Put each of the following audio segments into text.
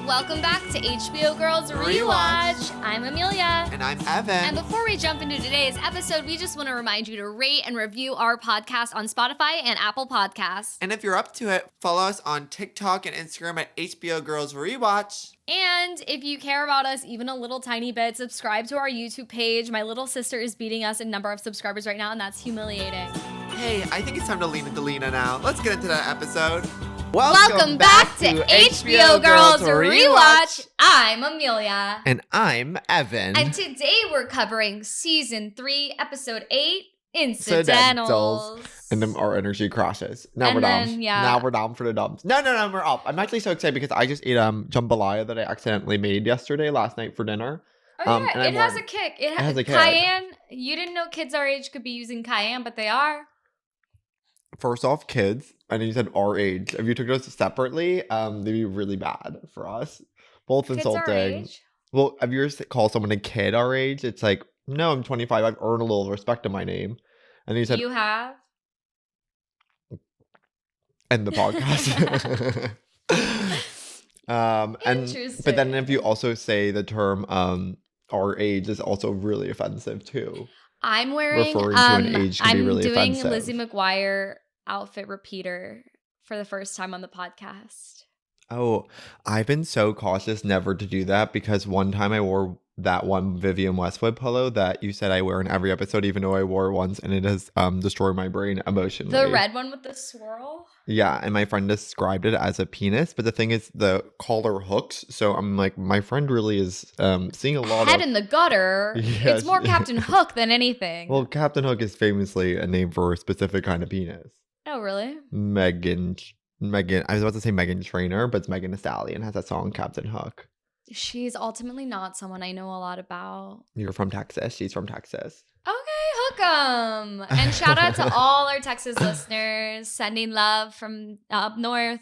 welcome back to HBO Girls Rewatch. I'm Amelia. And I'm Evan. And before we jump into today's episode, we just want to remind you to rate and review our podcast on Spotify and Apple Podcasts. And if you're up to it, follow us on TikTok and Instagram at HBO Girls Rewatch. And if you care about us even a little tiny bit, subscribe to our YouTube page. My little sister is beating us in number of subscribers right now, and that's humiliating. Hey, I think it's time to lean into Lena now. Let's get into that episode. Welcome back to HBO Girls Rewatch. I'm Amelia. And I'm Evan. And today we're covering Season 3, Episode 8, Incidentals. And then our energy crashes. Now we're down. Yeah. Now we're down for the dumps. No, we're up. I'm actually so excited because I just ate jambalaya that I accidentally made last night for dinner. Oh yeah, it has a kick. It has a kick. Cayenne. You didn't know kids our age could be using cayenne, but they are. First off, kids, and you said our age. If you took those separately, they'd be really bad for us. Both kids insulting. Our age? Well, if you call someone a kid our age, it's like, no, I'm 25. I've earned a little respect in my name. And you said, you have? End the podcast. Interesting. But then if you also say the term our age is also really offensive too. I'm wearing referring to an age can be really offensive. I'm doing Lizzie McGuire outfit repeater for the first time on the podcast. Oh, I've been so cautious never to do that because one time I wore that one Vivienne Westwood polo that you said I wear in every episode, even though I wore it once, and it has destroyed my brain emotionally. The red one with the swirl? Yeah, and my friend described it as a penis, but the thing is the collar hooks, so I'm like, my friend really is seeing a lot Head in the gutter. Yeah, it's more Captain Hook than anything. Well, Captain Hook is famously a name for a specific kind of penis. Oh, really? Megan, I was about to say Megan Trainor, but it's Megan Thee Stallion has that song Captain Hook. She's ultimately not someone I know a lot about. You're from Texas. She's from Texas. Okay, hook 'em. And shout out to all our Texas listeners sending love from up north.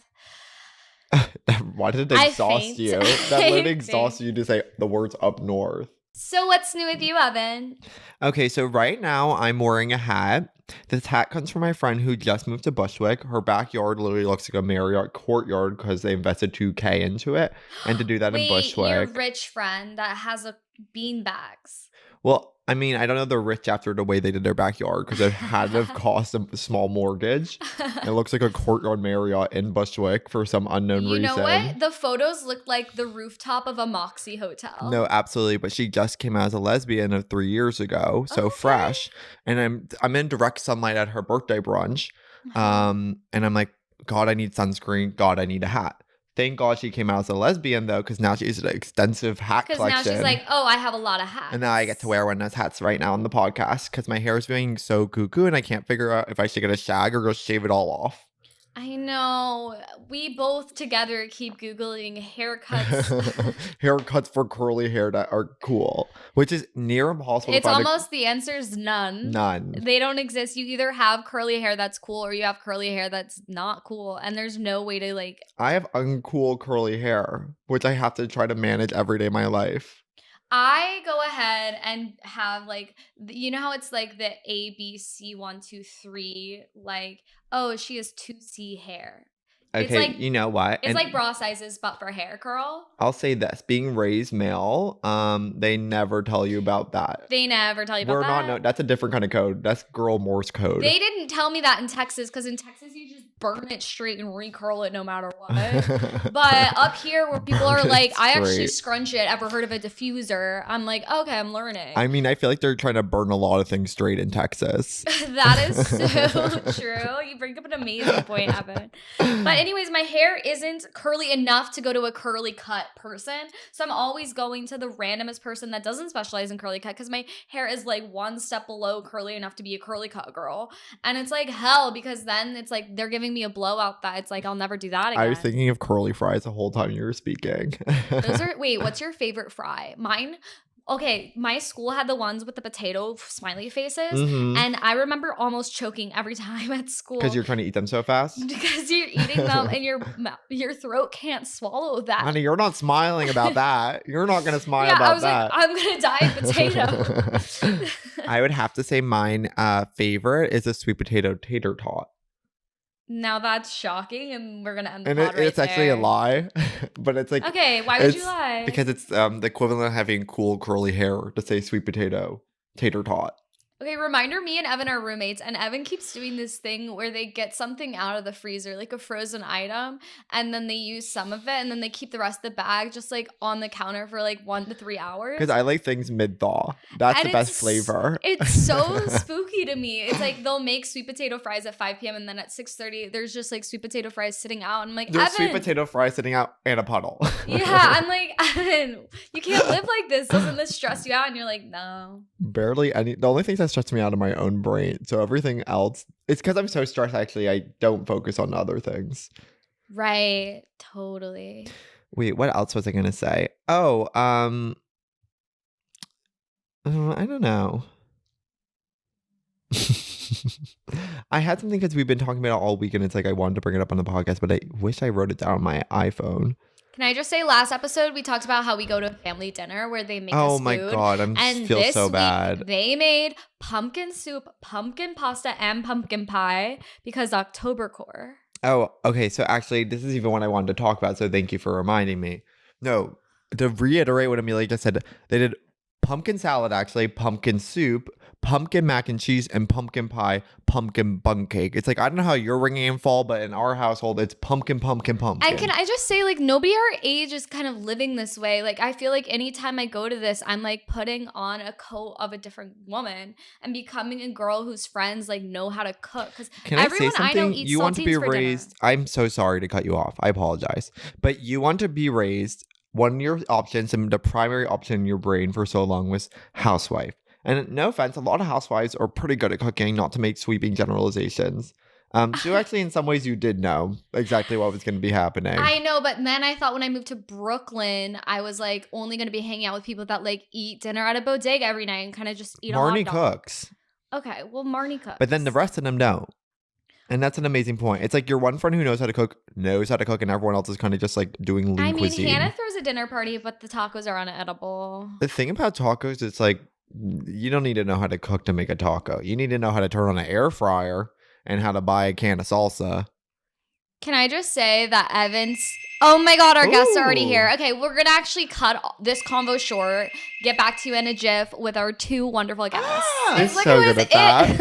Why did it exhaust you? That would exhaust you to say the words up north. So what's new with you, Evan? Okay, so right now I'm wearing a hat. This hat comes from my friend who just moved to Bushwick. Her backyard literally looks like a Marriott courtyard because they invested $2,000 into it. And to do that in Bushwick. Your rich friend that has bean bags. Well, I mean, I don't know they're rich after the way they did their backyard because it had to have cost a small mortgage. It looks like a courtyard Marriott in Bushwick for some unknown reason. You know what? The photos look like the rooftop of a Moxie hotel. No, absolutely. But she just came out as a lesbian 3 years ago, so fresh. And I'm in direct sunlight at her birthday brunch. And I'm like, God, I need sunscreen. God, I need a hat. Thank God she came out as a lesbian, though, because now she's an extensive hat collection. Because now she's like, oh, I have a lot of hats. And now I get to wear one of those hats right now on the podcast because my hair is being so cuckoo and I can't figure out if I should get a shag or just shave it all off. I know. We both together keep Googling haircuts. Haircuts for curly hair that are cool, which is near impossible to find. The answer is none. None. They don't exist. You either have curly hair that's cool or you have curly hair that's not cool. And there's no way to I have uncool curly hair, which I have to try to manage every day of my life. I go ahead and have you know how it's like the A, B, C, 1, 2, 3, oh, she has 2C hair. Okay, you know what? It's like bra sizes, but for hair curl. I'll say this: being raised male, they never tell you about that. They never tell you about that. No, that's a different kind of code. That's girl Morse code. They didn't tell me that in Texas, because in Texas you just burn it straight and recurl it no matter what. But up here where people are like, I actually scrunch it. Ever heard of a diffuser? I'm like, okay, I'm learning. I mean, I feel like they're trying to burn a lot of things straight in Texas. That is so true. You bring up an amazing point, Evan. But anyways, my hair isn't curly enough to go to a curly cut person. So I'm always going to the randomest person that doesn't specialize in curly cut because my hair is one step below curly enough to be a curly cut girl. And it's hell because then it's they're giving me a blowout that it's I'll never do that again. I was thinking of curly fries the whole time you were speaking. Wait, what's your favorite fry? Mine? Okay, my school had the ones with the potato smiley faces, and I remember almost choking every time at school. Because you're trying to eat them so fast? Because you're eating them and your throat can't swallow that. Honey, you're not smiling about that. You're not going to smile about that. I'm going to die of potato. I would have to say mine favorite is a sweet potato tater tot. Now that's shocking, and we're gonna end the And pod right it's actually a there. lie, but it's like Okay, why would you lie? Because it's the equivalent of having cool curly hair to say sweet potato tater tot. Okay, reminder, me and Evan are roommates, and Evan keeps doing this thing where they get something out of the freezer, like a frozen item, and then they use some of it, and then they keep the rest of the bag just like on the counter for like 1 to 3 hours. Because I like things mid-thaw. That's the best flavor. It's so spooky to me. It's like they'll make sweet potato fries at 5 p.m. and then at 6:30 there's just like sweet potato fries sitting out. And I'm like, There's Evan, sweet potato fries sitting out and a puddle. Yeah, I'm like, Evan, you can't live like this. Doesn't this stress you out? And you're like, no. Barely any. The only things that stress me out of my own brain. So everything else, it's because I'm so stressed. Actually, I don't focus on other things. Right. Totally. Wait, what else was I gonna say? Oh, I don't know. I had something because we've been talking about it all week, and it's like I wanted to bring it up on the podcast, but I wish I wrote it down on my iPhone. Can I just say, last episode we talked about how we go to a family dinner where they make us food. Oh my god, I feel so week, bad. They made pumpkin soup, pumpkin pasta, and pumpkin pie because October core. Oh, okay. So actually, this is even what I wanted to talk about. So thank you for reminding me. No, to reiterate what Amelia just said, they did pumpkin salad, actually, pumpkin soup, pumpkin mac and cheese, and pumpkin pie, pumpkin bun cake. It's like, I don't know how you're ringing in fall, but in our household, it's pumpkin. And can I just say, like, nobody our age is kind of living this way. Like, I feel like anytime I go to this, I'm like putting on a coat of a different woman and becoming a girl whose friends like know how to cook. Because everyone I know eats you want to be saltines for raised. dinner. I'm so sorry to cut you off. I apologize. But you want to be raised. One of your options, and the primary option in your brain for so long, was housewife. And no offense, a lot of housewives are pretty good at cooking, not to make sweeping generalizations. So actually, in some ways, you did know exactly what was going to be happening. I know, but then I thought when I moved to Brooklyn, I was like only going to be hanging out with people that like eat dinner at a bodega every night and kind of just eat Marnie a hot dog. cooks. Okay, well, Marnie cooks. But then the rest of them don't. And that's an amazing point. It's like your one friend who knows how to cook, and everyone else is kind of just like doing lean cuisine. Hannah throws a dinner party, but the tacos are unedible. The thing about tacos, it's like you don't need to know how to cook to make a taco. You need to know how to turn on an air fryer and how to buy a can of salsa. Can I just say that Evan's... Oh my god, our guests are already Ooh. here. Okay, we're gonna actually cut this convo short, get back to you in a jiff with our two wonderful guests. I'm so good at that.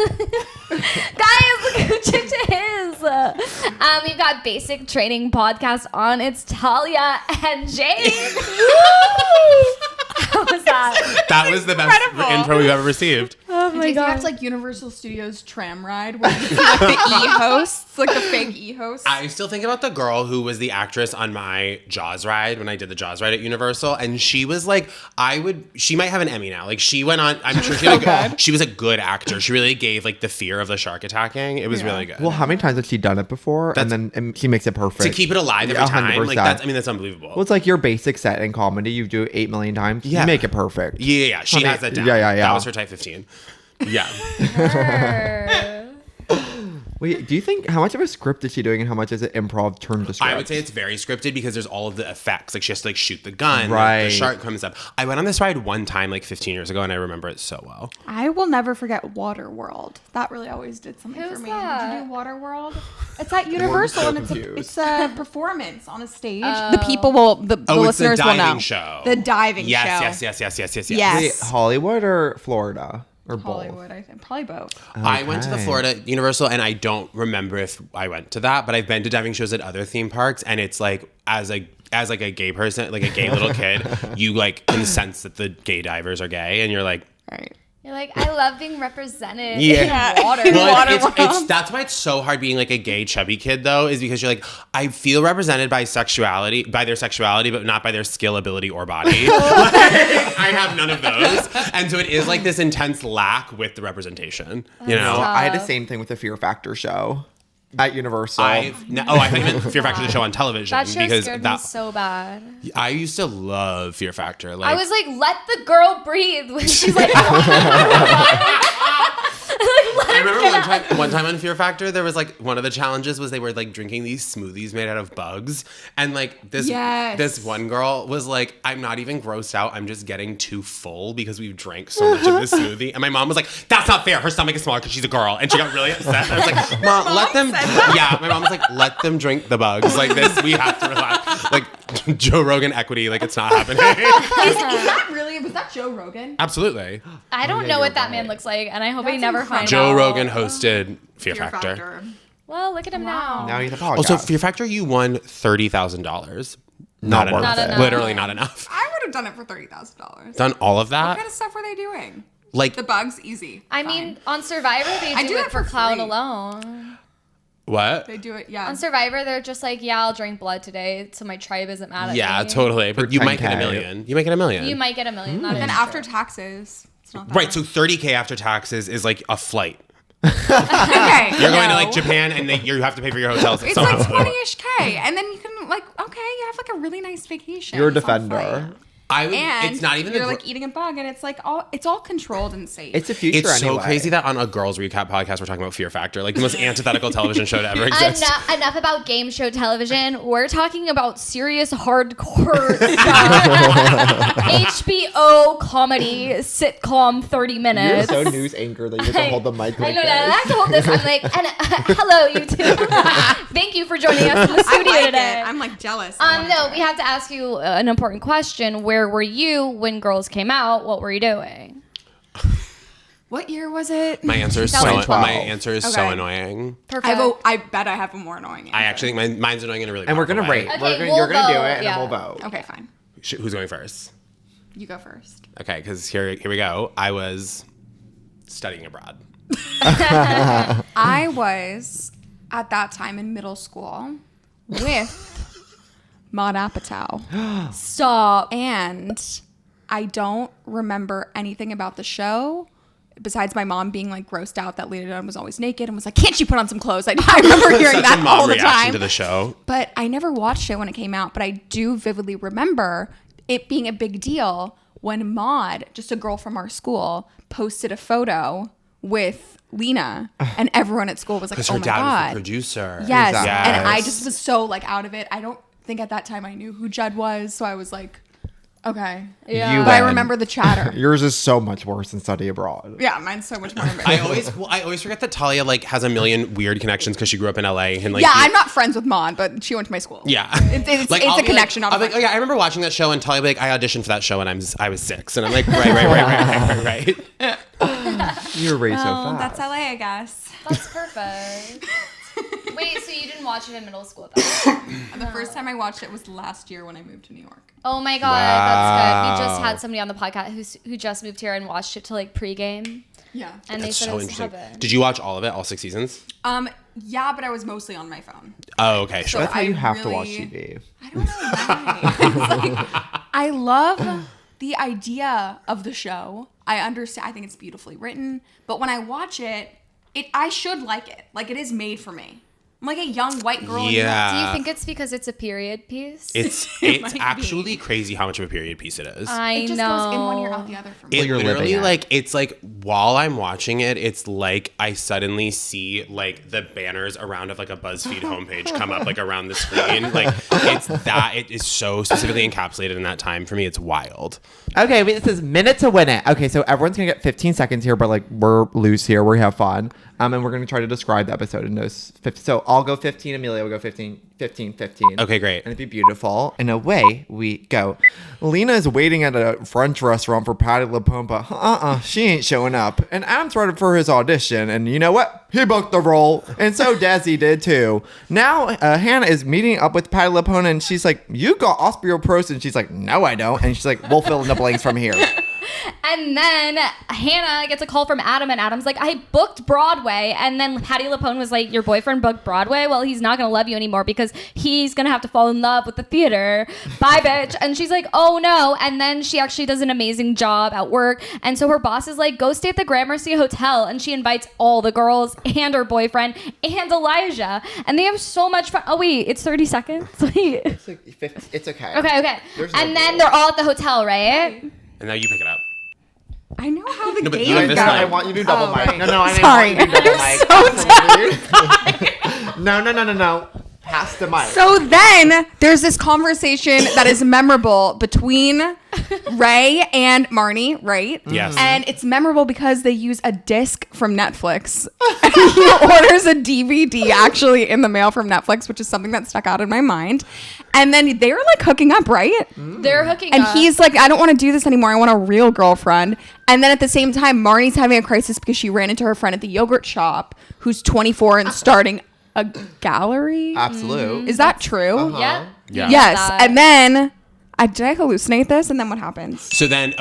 Guys, look who chipped his. We've got Basic Training Podcast on. It's Talia and Jane. How was that? That was the best intro we've ever received. Oh my god. That's like Universal Studios tram ride where you see like the e-hosts, like the fake e-hosts. I still think about the girl who was the actress on my Jaws ride when I did the Jaws ride at Universal, and she was like, she might have an Emmy now. Like she went on, I'm sure she was a good actor. She really gave like the fear of the shark attacking. It was really good. Well, how many times has she done it before? And she makes it perfect. To keep it alive every time. 100%. Like that's unbelievable. Well, it's like your basic set in comedy. You do it 8 million times. Yeah. You make it perfect. Yeah. She has that down. Yeah. That was her type 15. Yeah. Wait, do you think, how much of a script is she doing and how much is it improv turned to script? I would say it's very scripted because there's all of the effects. Like she has to like shoot the gun. Right. The shark comes up. I went on this ride one time like 15 years ago and I remember it so well. I will never forget Waterworld. That really always did something Who's for me. that? Did you do Waterworld? It's at Universal so and confused. it's a performance on a stage. The people will, the listeners it's the will know. diving show. The diving show. Yes. Yes. Wait, Hollywood or Florida? Or Hollywood, I think. Probably both. I went to the Florida Universal and I don't remember if I went to that, but I've been to diving shows at other theme parks and it's like as like a gay person, like a gay little kid, you like can sense that the gay divers are gay and you're like, Right. You're like, I love being represented Yeah. in water. well, it's that's why it's so hard being like a gay chubby kid though, is because you're like, I feel represented by their sexuality, but not by their skill, ability, or body. I have none of those. And so it is like this intense lack with the representation. You know? I had the same thing with the Fear Factor show at Universal. I thought you meant Fear Factor, the show on television. That show because scared me so bad. I used to love Fear Factor. Like, I was like, let the girl breathe when she's like, like let I remember one time on Fear Factor, there was like one of the challenges was they were like drinking these smoothies made out of bugs, and like this one girl was like, I'm not even grossed out, I'm just getting too full because we've drank so much of this smoothie. And my mom was like, that's not fair, her stomach is smaller because she's a girl, and she got really upset. I was like, Mom, let them. Yeah, my mom was like, let them drink the bugs. Like this, we have to relax. Like Joe Rogan equity, like it's not happening. Is that really? Was that Joe Rogan? Absolutely. I don't know what that man looks like, and I hope he never finds out. Joe Rogan hosted Fear Factor. Well, look at him now. Now he's a podcast. Also, Fear Factor, you won $30,000. Not enough. Not enough. Literally not enough. I would have done it for $30,000. Done all of What that? kind of stuff were they doing? Like The bugs, easy. I mean, on Survivor, they do it for clout free. alone. what? They do it, yeah. On Survivor, they're just like, yeah, I'll drink blood today, so my tribe isn't mad at me. Yeah, totally. But you might get 10K. $1 million. You might get $1 million. You might get $1 million. That And is after true. taxes, it's not that Right, much. so $30K after taxes is like a flight. Okay. You're going to like Japan and you have to pay for your hotels. It's like 20-ish K. And then you can like, okay, you have like a really nice vacation. You're a It's all defender. free. And And it's not even you're like eating a bug, and it's like it's all controlled and safe. It's a future It's so anyway. crazy that on a girls recap podcast we're talking about Fear Factor, like the most antithetical television show to ever exist. Enough about game show television. We're talking about serious, hardcore stuff. HBO comedy sitcom 30 You're minutes. so news anchor that you have to hold the mic I like know this. that. I have to hold this. I'm like, and hello, you two. Thank you for joining us in the I studio like today. it. I'm like jealous. I wanna No, do we it. have to ask you an important question. Where were you when Girls came out? What were you doing? What year was it? My answer is so 2012. so Okay. annoying. Perfect. I bet I have a more annoying answer. I actually think mine's annoying in a really And we're powerful gonna way. rate. Okay, You're gonna do we'll it, vote, and yeah. then we'll vote. Okay, fine. Who's going first? You go first. Okay, because here we go. I was studying abroad. I was at that time in middle school with Maud Apatow. Stop. And I don't remember anything about the show besides my mom being like grossed out that Lena Dunham was always naked and was like, can't you put on some clothes? I remember hearing Such that a mom all the reaction time. to the show. But I never watched it when it came out, but I do vividly remember it being a big deal when Maud, just a girl from our school, posted a photo with Lena and everyone at school was like, Because oh her my dad was God. the producer. Yes. Exactly. And I Yes. just was so like out of it. I don't think at that time I knew who Judd was. So I was like, okay. Yeah. You But I win. remember the chatter. Yours is so much worse than study abroad. Yeah, mine's so much more I embarrassing. always forget that Talia like has a million weird connections because she grew up in LA and like Yeah, I'm not friends with Maud, but she went to my school. Yeah, It's I'll a be connection. Like, not I'll be like, oh friend. yeah, I remember watching that show and Talia be like, I auditioned for that show and I was 6, and I'm like, right. You're raised so Well, fast. that's LA, I guess. That's perfect. Wait, so you didn't watch it in middle school though? The first time I watched it was last year when I moved to New York. Oh my God, that's good. We just Wow. had somebody on the podcast who just moved here and watched it to like pregame. Yeah. And That's they said so it was interesting. heaven. Did you watch all of it, all 6 seasons? Yeah, but I was mostly on my phone. Oh, okay, sure. That's how you have to really- watch TV. I don't know why. It's like, I love the idea of the show. I understand. I think it's beautifully written. But when I watch it, I should like it. Like it is made for me. I'm like a young white girl. in New York. Yeah. Do you think it's because it's a period piece? It's might be. actually crazy how much of a period piece it is. I It just know. goes in one ear out the other for me. It you're literally living it. like it's like while I'm watching it, it's like I suddenly see like the banners around of like a BuzzFeed homepage come up like around the screen. Like it's that it is so specifically encapsulated in that time for me. It's wild. Okay, wait, this is minute to win it. Okay, so everyone's gonna get 15 seconds here, but like we're loose here, we have fun. And we're gonna try to describe the episode in those 50. So I'll go 15, Amelia will go 15, 15, 15. Okay, great. And it'd be beautiful. And away we go. Lena is waiting at a French restaurant for Patti LuPone, but she ain't showing up. And Adam's ready for his audition, and you know what? He booked the role, and so Desi did too. Now Hannah is meeting up with Patti LuPone, and she's like, "You got osteoporosis," and she's like, "No, I don't." And she's like, "We'll fill in the blanks from here." And then Hannah gets a call from Adam, and Adam's like, I booked Broadway. And then Patti LuPone was like, your boyfriend booked Broadway? Well, he's not going to love you anymore because he's going to have to fall in love with the theater. Bye, bitch. And she's like, oh, no. And then she actually does an amazing job at work. And so her boss is like, go stay at the Gramercy Hotel. And she invites all the girls and her boyfriend and Elijah. And they have so much fun. Oh, wait, it's 30 seconds? Wait. It's okay. Okay. There's no And then rule. they're all at the hotel, right? And now you pick it up. I know how the No, but game you have this goes. mic. I want you to do double mic. right. No, I Sorry. want you to do double mic. So No. Pass the mic. So then there's this conversation that is memorable between Ray and Marnie, right? Yes. And it's memorable because they use a disc from Netflix. And he orders a DVD actually in the mail from Netflix, which is something that stuck out in my mind. And then they're like hooking up, right? They're hooking And up. he's like, I don't want to do this anymore. I want a real girlfriend. And then at the same time, Marnie's having a crisis because she ran into her friend at the yogurt shop who's 24 and starting a gallery. Absolute. Is that true? Uh-huh. Yeah. Yeah. Yes. That. And then did I hallucinate this? And then what happens? So then,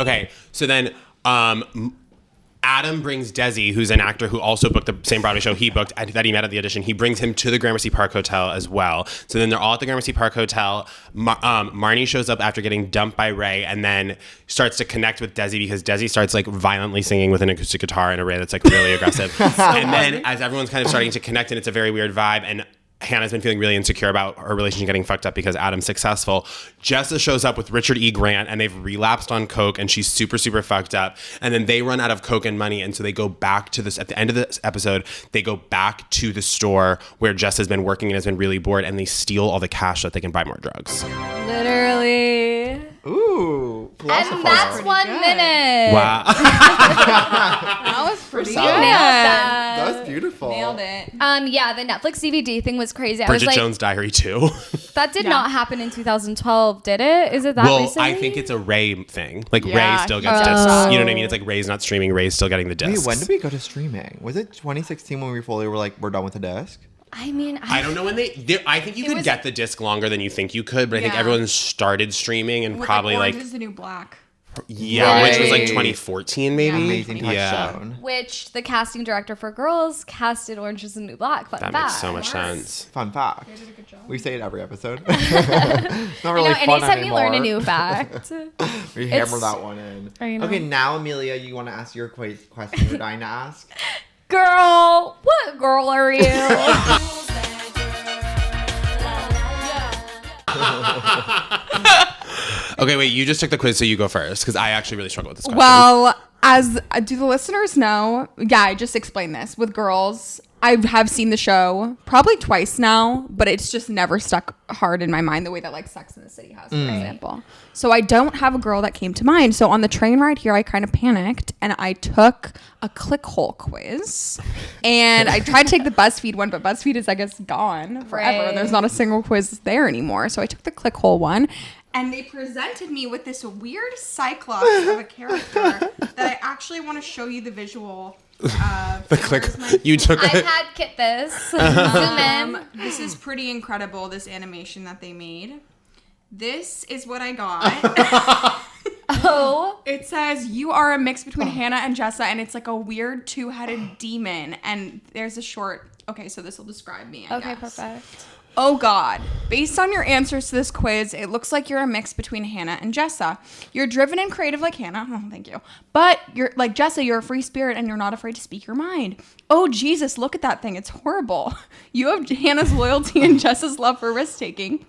Adam brings Desi, who's an actor who also booked the same Broadway show he booked that he met at the audition. He brings him to the Gramercy Park Hotel as well. So then they're all at the Gramercy Park Hotel. Marnie shows up after getting dumped by Ray and then starts to connect with Desi because Desi starts like violently singing with an acoustic guitar in a way that's like really aggressive. And then as everyone's kind of starting to connect and it's a very weird vibe and Hannah's been feeling really insecure about her relationship getting fucked up because Adam's successful. Jessa shows up with Richard E. Grant and they've relapsed on coke and she's super, super fucked up. And then they run out of coke and money. And so they go back to this, at the end of this episode, they go back to the store where Jessa's been working and has been really bored and they steal all the cash so that they can buy more drugs. Literally. Ooh. And that's philosopher. 1 minute. Wow. That was pretty good. Nailed that. That was beautiful. Nailed it. Yeah, the Netflix DVD thing was crazy. I Bridget was like, Jones' Diary 2. that did Yeah. not happen in 2012, did it? Is it that Well, recently? I think it's a Ray thing. Like Yeah, Ray still gets he discs. does. You know what I mean? It's like Ray's not streaming. Ray's still getting the discs. Wait, when did we go to streaming? Was it 2016 when we fully were like, we're done with the disc? I mean, I don't know when I think you could was- get the disc longer than you think you could, but I think Yeah. everyone started streaming and With probably Orange like is the New Black. yeah, which was like Right. 2014 maybe. Amazing touchstone. which the casting director for Girls casted Orange is the New Black. Fun That fact. makes so much sense. Fun fact. They did a good job. We say it every episode. It's not really I know, fun anytime anymore. you learn a new fact. We hammer It's- that one in. I know. Okay, now Amelia, you want to ask your question you're dying to ask? Girl, what girl are you? Okay, wait, you just took the quiz, so you go first because I actually really struggle with this question. Well, as do the listeners know, yeah, I just explained this with Girls. I have seen the show probably twice now, but it's just never stuck hard in my mind the way that like Sex and the City has, for example. So I don't have a girl that came to mind. So on the train ride here, I kind of panicked and I took a clickhole quiz. And I tried to take the BuzzFeed one, but BuzzFeed is, I guess, gone forever. Right. And there's not a single quiz there anymore. So I took the clickhole one. And they presented me with this weird cyclops of a character that I actually want to show you the visual. the click. You took I've it. had Kit this. Zoom in. This is pretty incredible, this animation that they made. This is what I got. Oh. It says, you are a mix between Hannah and Jessa, and it's like a weird two-headed demon. And there's a short... Okay, so this will describe me, I Okay, guess. perfect. Oh God, based on your answers to this quiz, it looks like you're a mix between Hannah and Jessa. You're driven and creative like Hannah. Oh, thank you. But you're like Jessa, you're a free spirit and you're not afraid to speak your mind. Oh Jesus, look at that thing. It's horrible. You have Hannah's loyalty and Jessa's love for risk-taking,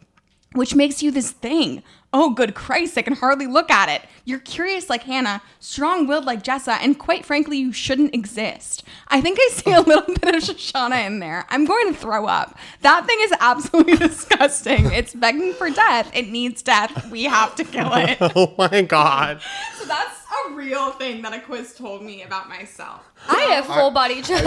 which makes you this thing. Oh, good Christ, I can hardly look at it. You're curious like Hannah, strong-willed like Jessa, and quite frankly, you shouldn't exist. I think I see a little bit of Shoshana in there. I'm going to throw up. That thing is absolutely disgusting. It's begging for death. It needs death. We have to kill it. Oh my god. So that's a real thing that a quiz told me about myself. I have full body chills.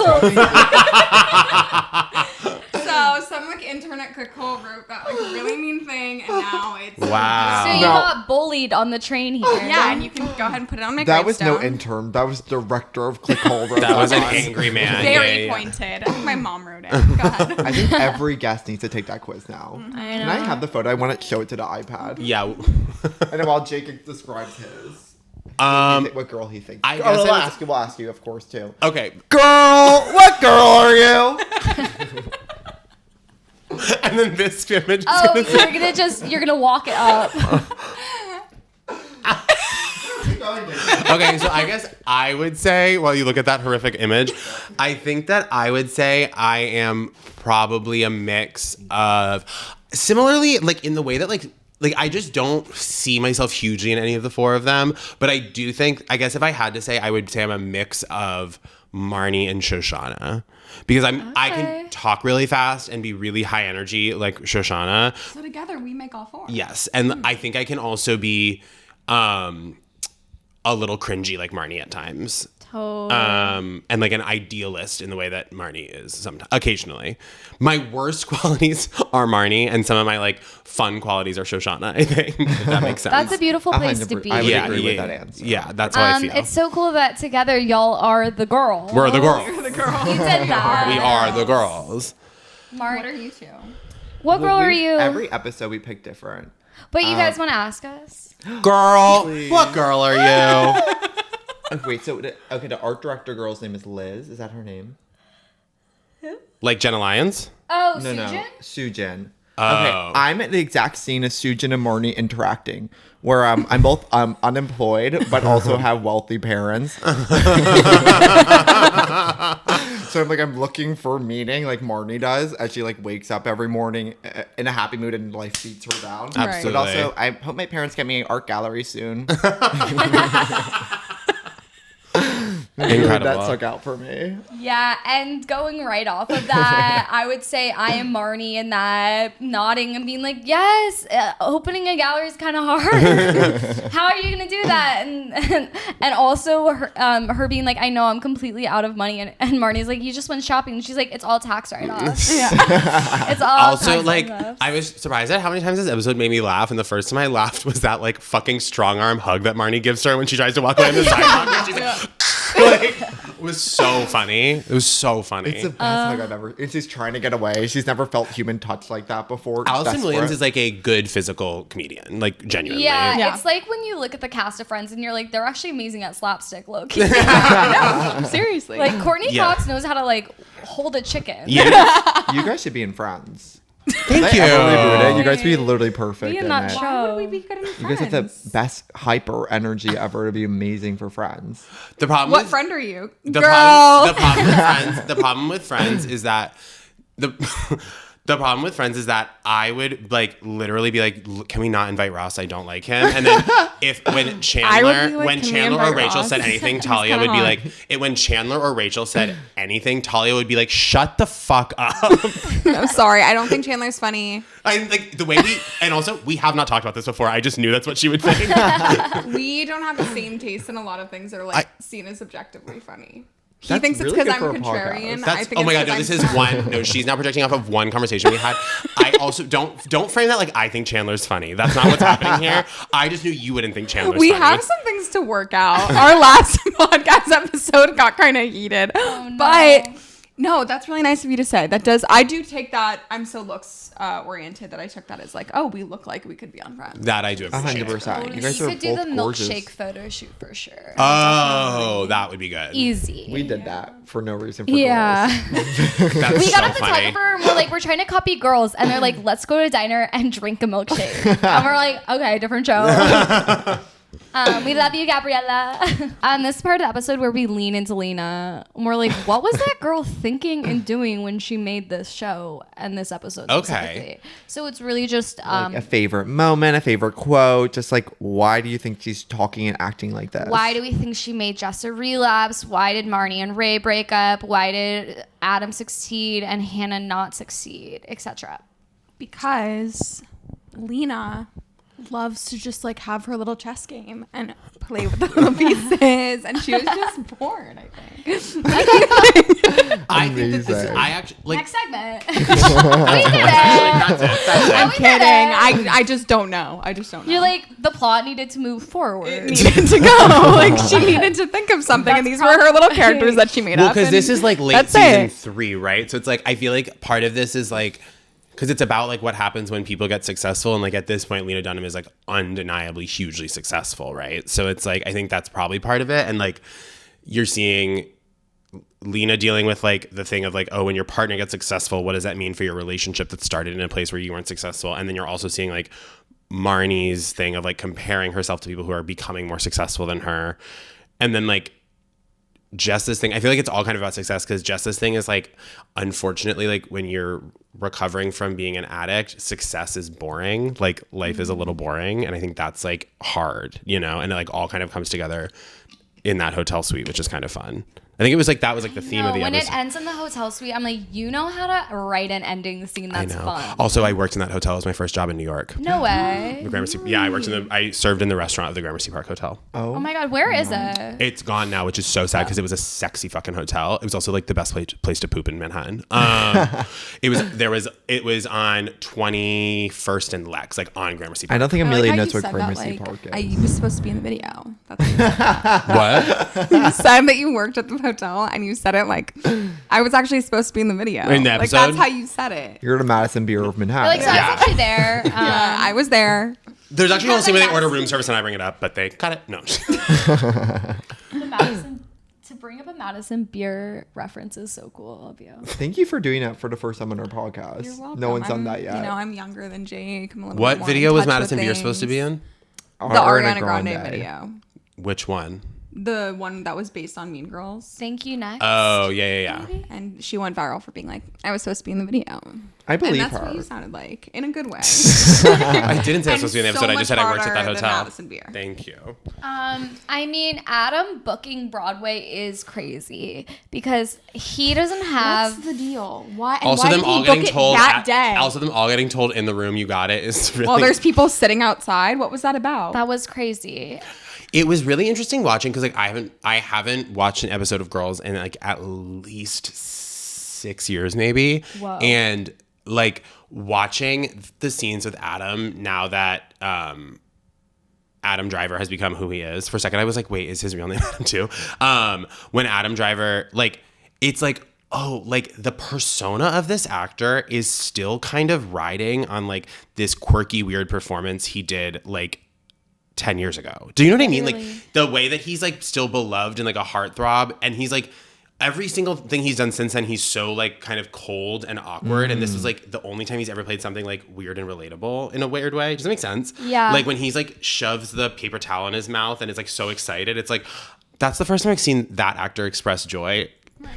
So some like internet clickhole wrote that like really mean thing, and now it's Wow. So you No. got bullied on the train here. Yeah, and you can go ahead and put it on my That was no gravestone. intern. That was director of Clickhole. wrote That was an on. angry man. Very Yeah. pointed. I think my mom wrote it. Go ahead. I think every guest needs to take that quiz now. I Can know. I have the photo? I want to show it to the iPad. Yeah. And then while Jake describes his, what girl he thinks. I guess we'll I was- ask you. We'll ask you, of course, too. Okay. Girl, what girl are you? And then this image is Oh, gonna you're gonna walk it up. Okay, so I guess I would say, while you look at that horrific image, I think that I would say I am probably a mix of, similarly, like in the way that like like, I just don't see myself hugely in any of the four of them. But I do think, I guess if I had to say, I would say I'm a mix of Marnie and Shoshana. Because I can talk really fast and be really high energy like Shoshana. So together we make all four. Yes. And I think I can also be a little cringy like Marnie at times. Totally. And like an idealist in the way that Marnie is sometimes, occasionally. My worst qualities are Marnie, and some of my like fun qualities are Shoshana, I think, if that makes sense. That's a beautiful place to be. I would agree with that answer. Yeah, that's how I feel. It's so cool that together y'all are the girl. We're the girls. You're the girl. You did that. We are the girls. What are you two? What girl are you? Every episode we pick different. But you guys want to ask us? Girl, Please. what girl are you? Wait, so the art director girl's name is Liz. Is that her name? Like Jenna Lyons? Oh, No, Sujin? no, Sujin. Oh. Okay, I'm at the exact scene as Sujin and Marnie interacting, where I'm both unemployed but also have wealthy parents. So I'm looking for a meeting like Marnie does as she like wakes up every morning in a happy mood and life beats her down. Absolutely. But also, I hope my parents get me an art gallery soon. Incredible. That stuck out for me. Yeah, and going right off of that, I would say I am Marnie in that, nodding and being like, yes, opening a gallery is kind of hard. How are you going to do that? And also her being like, I know I'm completely out of money. And Marnie's like, you just went shopping. And she's like, it's all tax write-offs. It's all Also, tax like, write-offs. I was surprised at how many times this episode made me laugh. And the first time I laughed was that, like, fucking strong arm hug that Marnie gives her when she tries to walk away on the sidewalk. And she's like, it was so funny. It was so funny. It's the best hug I've ever. And she's trying to get away. She's never felt human touch like that before. Allison Williams Desperate. is like a good physical comedian, like genuinely. Yeah, it's like when you look at the cast of Friends and you're like, they're actually amazing at slapstick, low-key. No, seriously. Like, Courtney Yeah. Cox knows how to, like, hold a chicken. Yeah. You guys should be in Friends. Thank If they ever reboot it, you. you guys would be literally perfect Be in in that it. show. why would we be good in You friends? guys have the best hyper energy ever to be amazing for Friends. The problem What with, friend are you? the Girl. problem with Friends is that the problem with Friends is that I would like literally be like, can we not invite Ross? I don't like him. And then when Chandler, like, when can we Chandler or invite Rachel Ross? said anything, He's Talia kinda would be hot. like, when Chandler or Rachel said anything, Talia would be like, shut the fuck up. I'm sorry. I don't think Chandler's funny. I like the way and also we have not talked about this before. I just knew that's what she would think. We don't have the same taste in a lot of things that are like seen as objectively funny. He That's thinks it's really because good I'm for a contrarian. podcast. I That's, think oh my it's god, no, 'cause this I'm- is one. No, she's now projecting off of one conversation we had. I also don't frame that like I think Chandler's funny. That's not what's happening here. I just knew you wouldn't think Chandler's We funny. have some things to work out. Our last podcast episode got kind of heated. no. But no, that's really nice of you to say. I do take that. I'm so looks oriented that I took that as like, oh, we look like we could be on Friends. That I do appreciate. 100%. You guys You are could do the both gorgeous. milkshake photo shoot for sure. Oh, that would be good. Easy. We did that for no reason for Yeah. girls. That's We so got a funny. photographer and we're like, we're trying to copy girls. And they're like, let's go to a diner and drink a milkshake. And we're like, okay, different show. We love you, Gabriella. This is part of the episode where we lean into Lena. And we're like, what was that girl thinking and doing when she made this show and this episode? Okay. specifically? So it's really just Like a favorite moment, a favorite quote. Just like, why do you think she's talking and acting like this? why do we think she made Jessa relapse? Why did Marnie and Ray break up? Why did Adam succeed and Hannah not succeed, etc.? Because Lena loves to just like have her little chess game and play with the little pieces, and she was just bored, I think. I think that this is, Amazing. I actually like. Next segment. That's it. I'm we kidding. did it. I just don't know. I just don't know. You're like, the plot needed to move forward. it needed to go. Like she needed to think of something, and these were her little characters that she made Well, up. because and this is like late that's season it. 3, right? So it's like I feel like part of this is like because it's about like what happens when people get successful, and like at this point, Lena Dunham is like undeniably hugely successful, right? So it's like I think that's probably part of it, and like you're seeing Lena dealing with like the thing of like, oh, when your partner gets successful, what does that mean for your relationship that started in a place where you weren't successful? And then you're also seeing like Marnie's thing of like comparing herself to people who are becoming more successful than her, and then like Jessa's thing, I feel like it's all kind of about success because Jessa's thing is like, unfortunately, like when you're recovering from being an addict, success is boring. Like life is a little boring. And I think that's like hard, you know, and it like all kind of comes together in that hotel suite, which is kind of fun. I think it was like that was like the theme of the when episode. it ends in the hotel suite, I'm like, you know how to write an ending scene that's I know. fun. Also, I worked in that hotel. It was my first job in New York. No way. The Gramercy. Yeah, I served in the restaurant of the Gramercy Park Hotel. Oh my God, where is it? It's gone now, which is so sad because it was a sexy fucking hotel. It was also like the best place to poop in Manhattan. It was on 21st and Lex, like on Gramercy Park. I don't think I like Amelia how knows you what said Gramercy that, Park is. I was supposed to be in the video. That's What? you said that you worked at the hotel, and you said it like I was actually supposed to be in the video. In the Like episode? that's how you said it. You're at a Madison Beer of Manhattan. Like, so I Yeah. was actually there. Yeah, I was there. There's actually a whole scene where they order Madison- room service and I bring it up, but they cut it. No. The Madison, to bring up a Madison beer reference is so cool of you. Thank you for doing that for the first time on our podcast. You're welcome. No one's done I'm- that yet. You know, I'm younger than Jake. I'm a little bit What more video in was touch with Madison Beer supposed to be things. in? The Ariana Grande video. Which one? The one that was based on Mean Girls. Thank you, next. Oh, yeah. And she went viral for being like, I was supposed to be in the video. I believe and that's her. what you sounded like, in a good way. I didn't say I was supposed to be in the And episode. so I just said I worked at that much harder than hotel. Madison Beer. Thank you. I mean, Adam booking Broadway is crazy because he doesn't have. What's the deal? Why? And Also, why them did he all book getting it told. that day? Also, them all getting told in the room you got it is really. Well, there's people sitting outside. What was that about? That was crazy. It was really interesting watching because like I haven't watched an episode of Girls in like at least 6 years maybe. Whoa. And like watching the scenes with Adam now that Adam Driver has become who he is. For a second I was like, wait, is his real name Adam too? When Adam Driver, like, it's like, oh, like the persona of this actor is still kind of riding on like this quirky weird performance he did like 10 years ago. Do you know what I mean? Really? Like the way that he's like still beloved and like a heartthrob, and he's like every single thing he's done since then, he's so like kind of cold and awkward. And this was like the only time he's ever played something like weird and relatable in a weird way. Does that make sense? Yeah. Like when he's like shoves the paper towel in his mouth and is like so excited. It's like, that's the first time I've seen that actor express joy.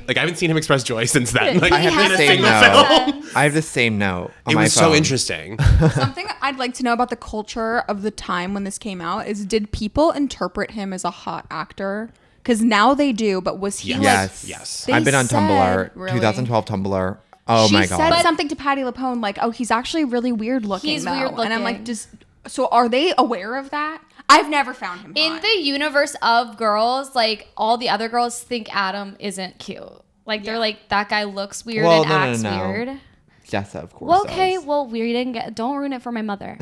Like I haven't seen him express joy since then. Like I have in the a same single note. film. I have the same note. On It my was so phone. interesting. Something I'd like to know about the culture of the time when this came out is, did people interpret him as a hot actor? Because now they do, but was he like... Yes. Yes. They I've been on said- Tumblr. Really? 2012 Tumblr. Oh she my god. said something to Patti LuPone like, oh, he's actually really weird looking. He's though. weird And I'm like, looking. just... So are they aware of that? I've never found him In hot. the universe of girls, like all the other girls think Adam isn't cute. Like they're like, that guy looks weird Well, and no, no, acts no. weird. Jessa, of course. Well, okay, does. well, we didn't get. Don't ruin it for my mother.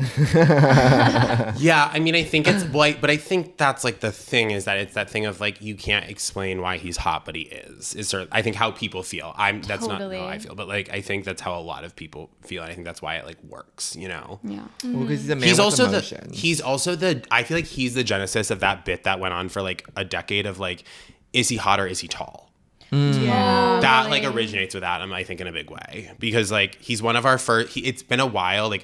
Yeah, I mean, I think it's like, but I think that's like the thing is that it's that thing of like you can't explain why he's hot, but he is. Is sort of, I think how people feel. That's Totally. not how I feel, but like I think that's how a lot of people feel. And I think that's why it like works. You know. Yeah. Well, because he's a man He's with also emotions. he's also the I feel like he's the genesis of that bit that went on for like a decade of like, is he hot or is he tall? Yeah. That like originates with Adam, I think, in a big way, because like he's one of our first. It's been a while. Like,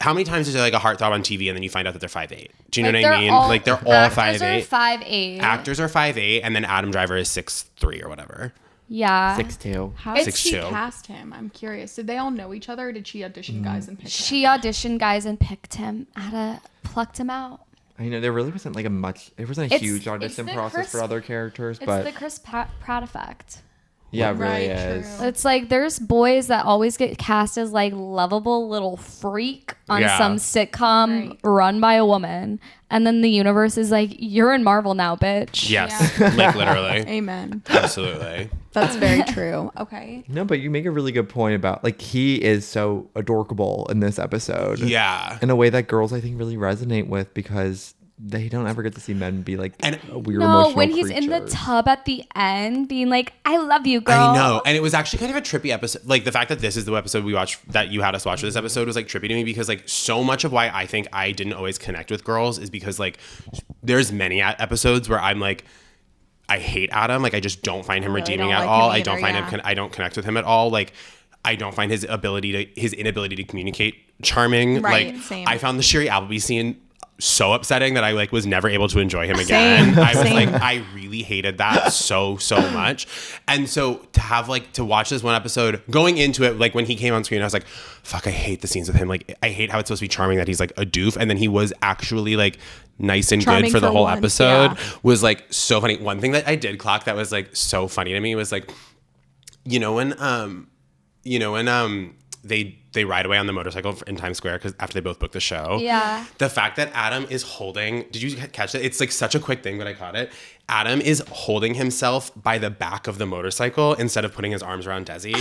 how many times is there like a heartthrob on TV and then you find out that they're 5'8"? Do you know what I mean? Like they're all 5'8". 5'8". Actors are 5'8", and then Adam Driver is 6'3" or whatever. Yeah. 6'2". How did she 6'2". cast him? I'm curious. Did they all know each other, or did she audition guys and pick him? She auditioned guys and picked him. Plucked him out. I know there really wasn't like there wasn't a It's- huge it's audition the process for Chris- other characters, It's but the Chris Pratt effect. yeah, it really Right, is. true. It's like there's boys that always get cast as like lovable little freak on Yeah. some sitcom Right. run by a woman. And then the universe is like, you're in Marvel now, bitch. Yes, like literally, Amen. absolutely. That's very true. Okay. No, but you make a really good point about like he is so adorable in this episode. Yeah. In a way that girls I think really resonate with because they don't ever get to see men be like And- a weird No, emotional when he's in the creatures. tub at the end being like, I love you, girl. I know, and it was actually kind of a trippy episode. Like the fact that this is the episode we watched that you had us watch for this episode was like trippy to me because like so much of why I think I didn't always connect with girls is because like there's many episodes where I'm like, I hate Adam. Like I just don't find him really redeeming don't at like all. him I don't either, find yeah. him. I don't connect with him at all. Like I don't find his inability to communicate charming. Right, like same. I found the Sherry Appleby scene so upsetting that I like was never able to enjoy him again. I was Same. like, I really hated that so much. And so to have like to watch this one episode going into it, like when he came on screen, I was like, fuck, I hate the scenes with him. Like I hate how it's supposed to be charming that he's like a doof, and then he was actually like nice and Charming good for the whole once, episode. yeah. Was like so funny. One thing that I did clock that was like so funny to me was like, you know when they ride away on the motorcycle in Times Square because after they both booked the show. Yeah. The fact that Adam is holding, did you catch it? It's like such a quick thing, but I caught it. Adam is holding himself by the back of the motorcycle instead of putting his arms around Desi.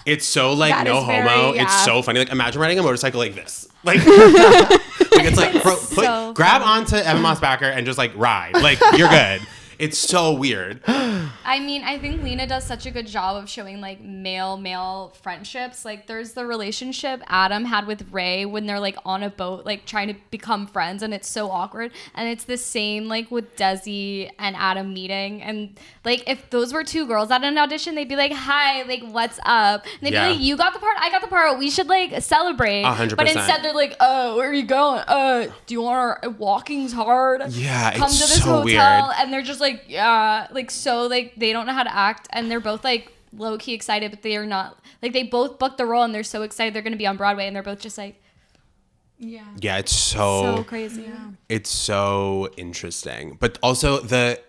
It's so like That no is very, homo. yeah. It's so funny. Like imagine riding a motorcycle like this. Like, like it's like so grab onto Emma Moss-Backer and just like ride. Like you're good. It's so weird. I mean, I think Lena does such a good job of showing like male friendships. Like there's the relationship Adam had with Ray when they're like on a boat, like trying to become friends, and it's so awkward. And it's the same like with Desi and Adam meeting. And like if those were two girls at an audition, they'd be like, hi, like what's up? And they'd be like, you got the part, I got the part. We should like celebrate. 100%. But instead they're like, oh, where are you going? Do you want our walking's hard? Yeah, Come it's to this so hotel. weird. And they're just like, yeah, like so like they don't know how to act, and they're both like low-key excited, but they are not like, they both booked the role and they're so excited they're gonna be on Broadway, and they're both just like, Yeah. Yeah, it's so crazy. It's so interesting. But also the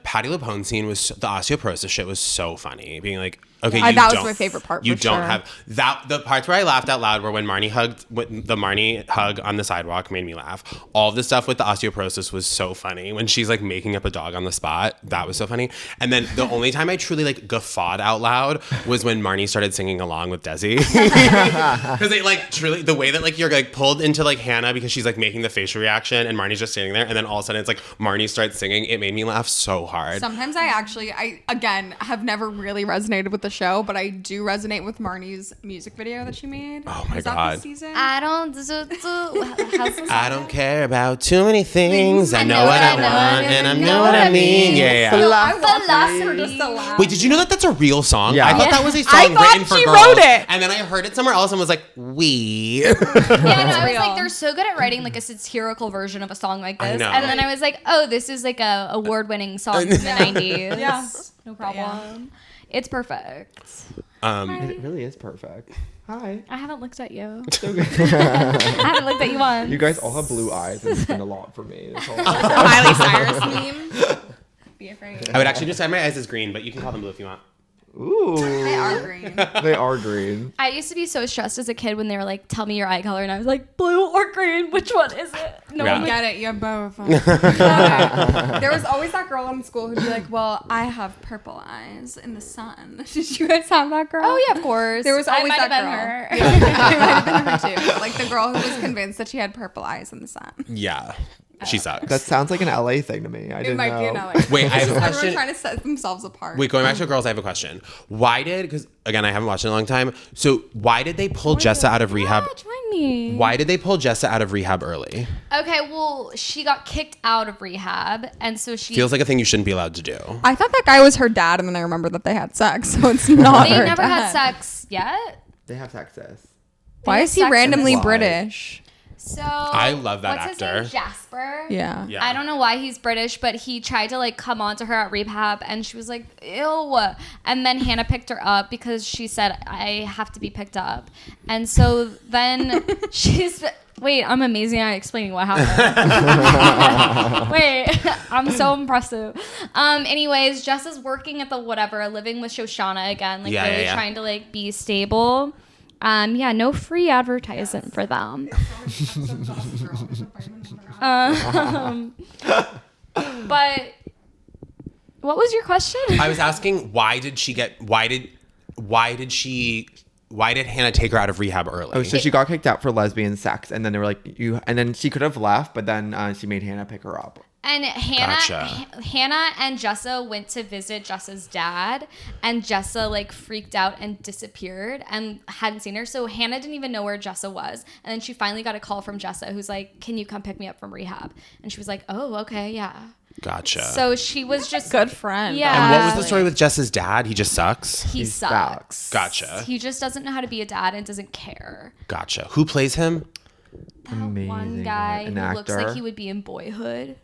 Patti LuPone scene was the osteoporosis shit was so funny. Being like, okay, you that was don't- my favorite part, You for don't sure. have that. The parts where I laughed out loud were when Marnie hugged, when the Marnie hug on the sidewalk made me laugh. All the stuff with the osteoporosis was so funny. When she's like making up a dog on the spot, that was so funny. And then the only time I truly like guffawed out loud was when Marnie started singing along with Desi. Because it like truly the way that like you're like pulled into like Hannah because she's like making the facial reaction and Marnie's just standing there, and then all of a sudden it's like Marnie starts singing. It made me laugh so hard. Sometimes I again have never really resonated with the show, but I do resonate with Marnie's music video that she made. Oh my Was that God. this season? I don't how's this I don't care about too many things. I know what I want and I know what I mean. Yeah. Philosophy. Wait, did you know that that's a real song? Yeah. I thought that was a I song thought written for she girls. wrote it. And then I heard it somewhere else and was like, we. Yeah, no, I was real. like, they're so good at writing like a satirical version of a song like I this. know. And then I was like, oh, this is like a award-winning song from the 90s. Yeah. No problem. It's perfect. It really is perfect. Hi. I haven't looked at you. I haven't looked at you once. You guys all have blue eyes, and it's been a lot for me. This whole Miley Cyrus meme. Be afraid. I would actually describe my eyes as green, but you can call them blue if you want. Ooh. They are green. They are green. I used to be so stressed as a kid when they were like, tell me your eye color. And I was like, blue or green? Which one is it? No Yeah. one would Get it? You have both. There was always that girl in school who'd be like, "Well, I have purple eyes in the sun." Did you guys have that girl? Oh, yeah, of course. There was always I might that have girl. been her. Yeah, I might have been her too. Like the girl who was convinced that she had purple eyes in the sun. Yeah. She sucks. That sounds like an LA thing to me. I It didn't might know. be an LA. Wait, I have a Everyone question. trying to set themselves apart. Wait, going back to girls, I have a question. Why did, because again, I haven't watched it in a long time. So why did they pull Jessa out of rehab? Yeah, join me. Why did they pull Jessa out of rehab early? Okay, well, she got kicked out of rehab. And so she... Feels like a thing you shouldn't be allowed to do. I thought that guy was her dad, and then I remembered that they had sex, so it's not They her never dad. had sex yet. They have access. Why They is had he sex in randomly this. British? So... I love that what's actor. His name? Jasper? Yeah. Yeah. I don't know why he's British, but he tried to like come on to her at rehab, and she was like, ew. And then Hannah picked her up because she said, I have to be picked up. And so then she's... Wait, I'm amazing at explaining what happened. Wait, I'm so impressive. Anyways, Jess is working at the whatever, living with Shoshana again, like Yeah, really yeah. trying to like be stable. Yeah, no free advertising for them. But what was your question? I was asking why did Hannah take her out of rehab early? Oh, so she got kicked out for lesbian sex, and then they were like, and then she could have left, but then she made Hannah pick her up. And Hannah, Gotcha. Hannah and Jessa went to visit Jessa's dad, and Jessa like freaked out and disappeared and hadn't seen her. So Hannah didn't even know where Jessa was. And then she finally got a call from Jessa, who's like, "Can you come pick me up from rehab?" And she was like, "Oh, okay, yeah." Gotcha. So she was just Good friend. Yeah. and what was the story with Jessa's dad? He just sucks? He sucks. Gotcha. He just doesn't know how to be a dad and doesn't care. Gotcha. Who plays him? Amazing. One guy An who looks like actor. he would be in Boyhood,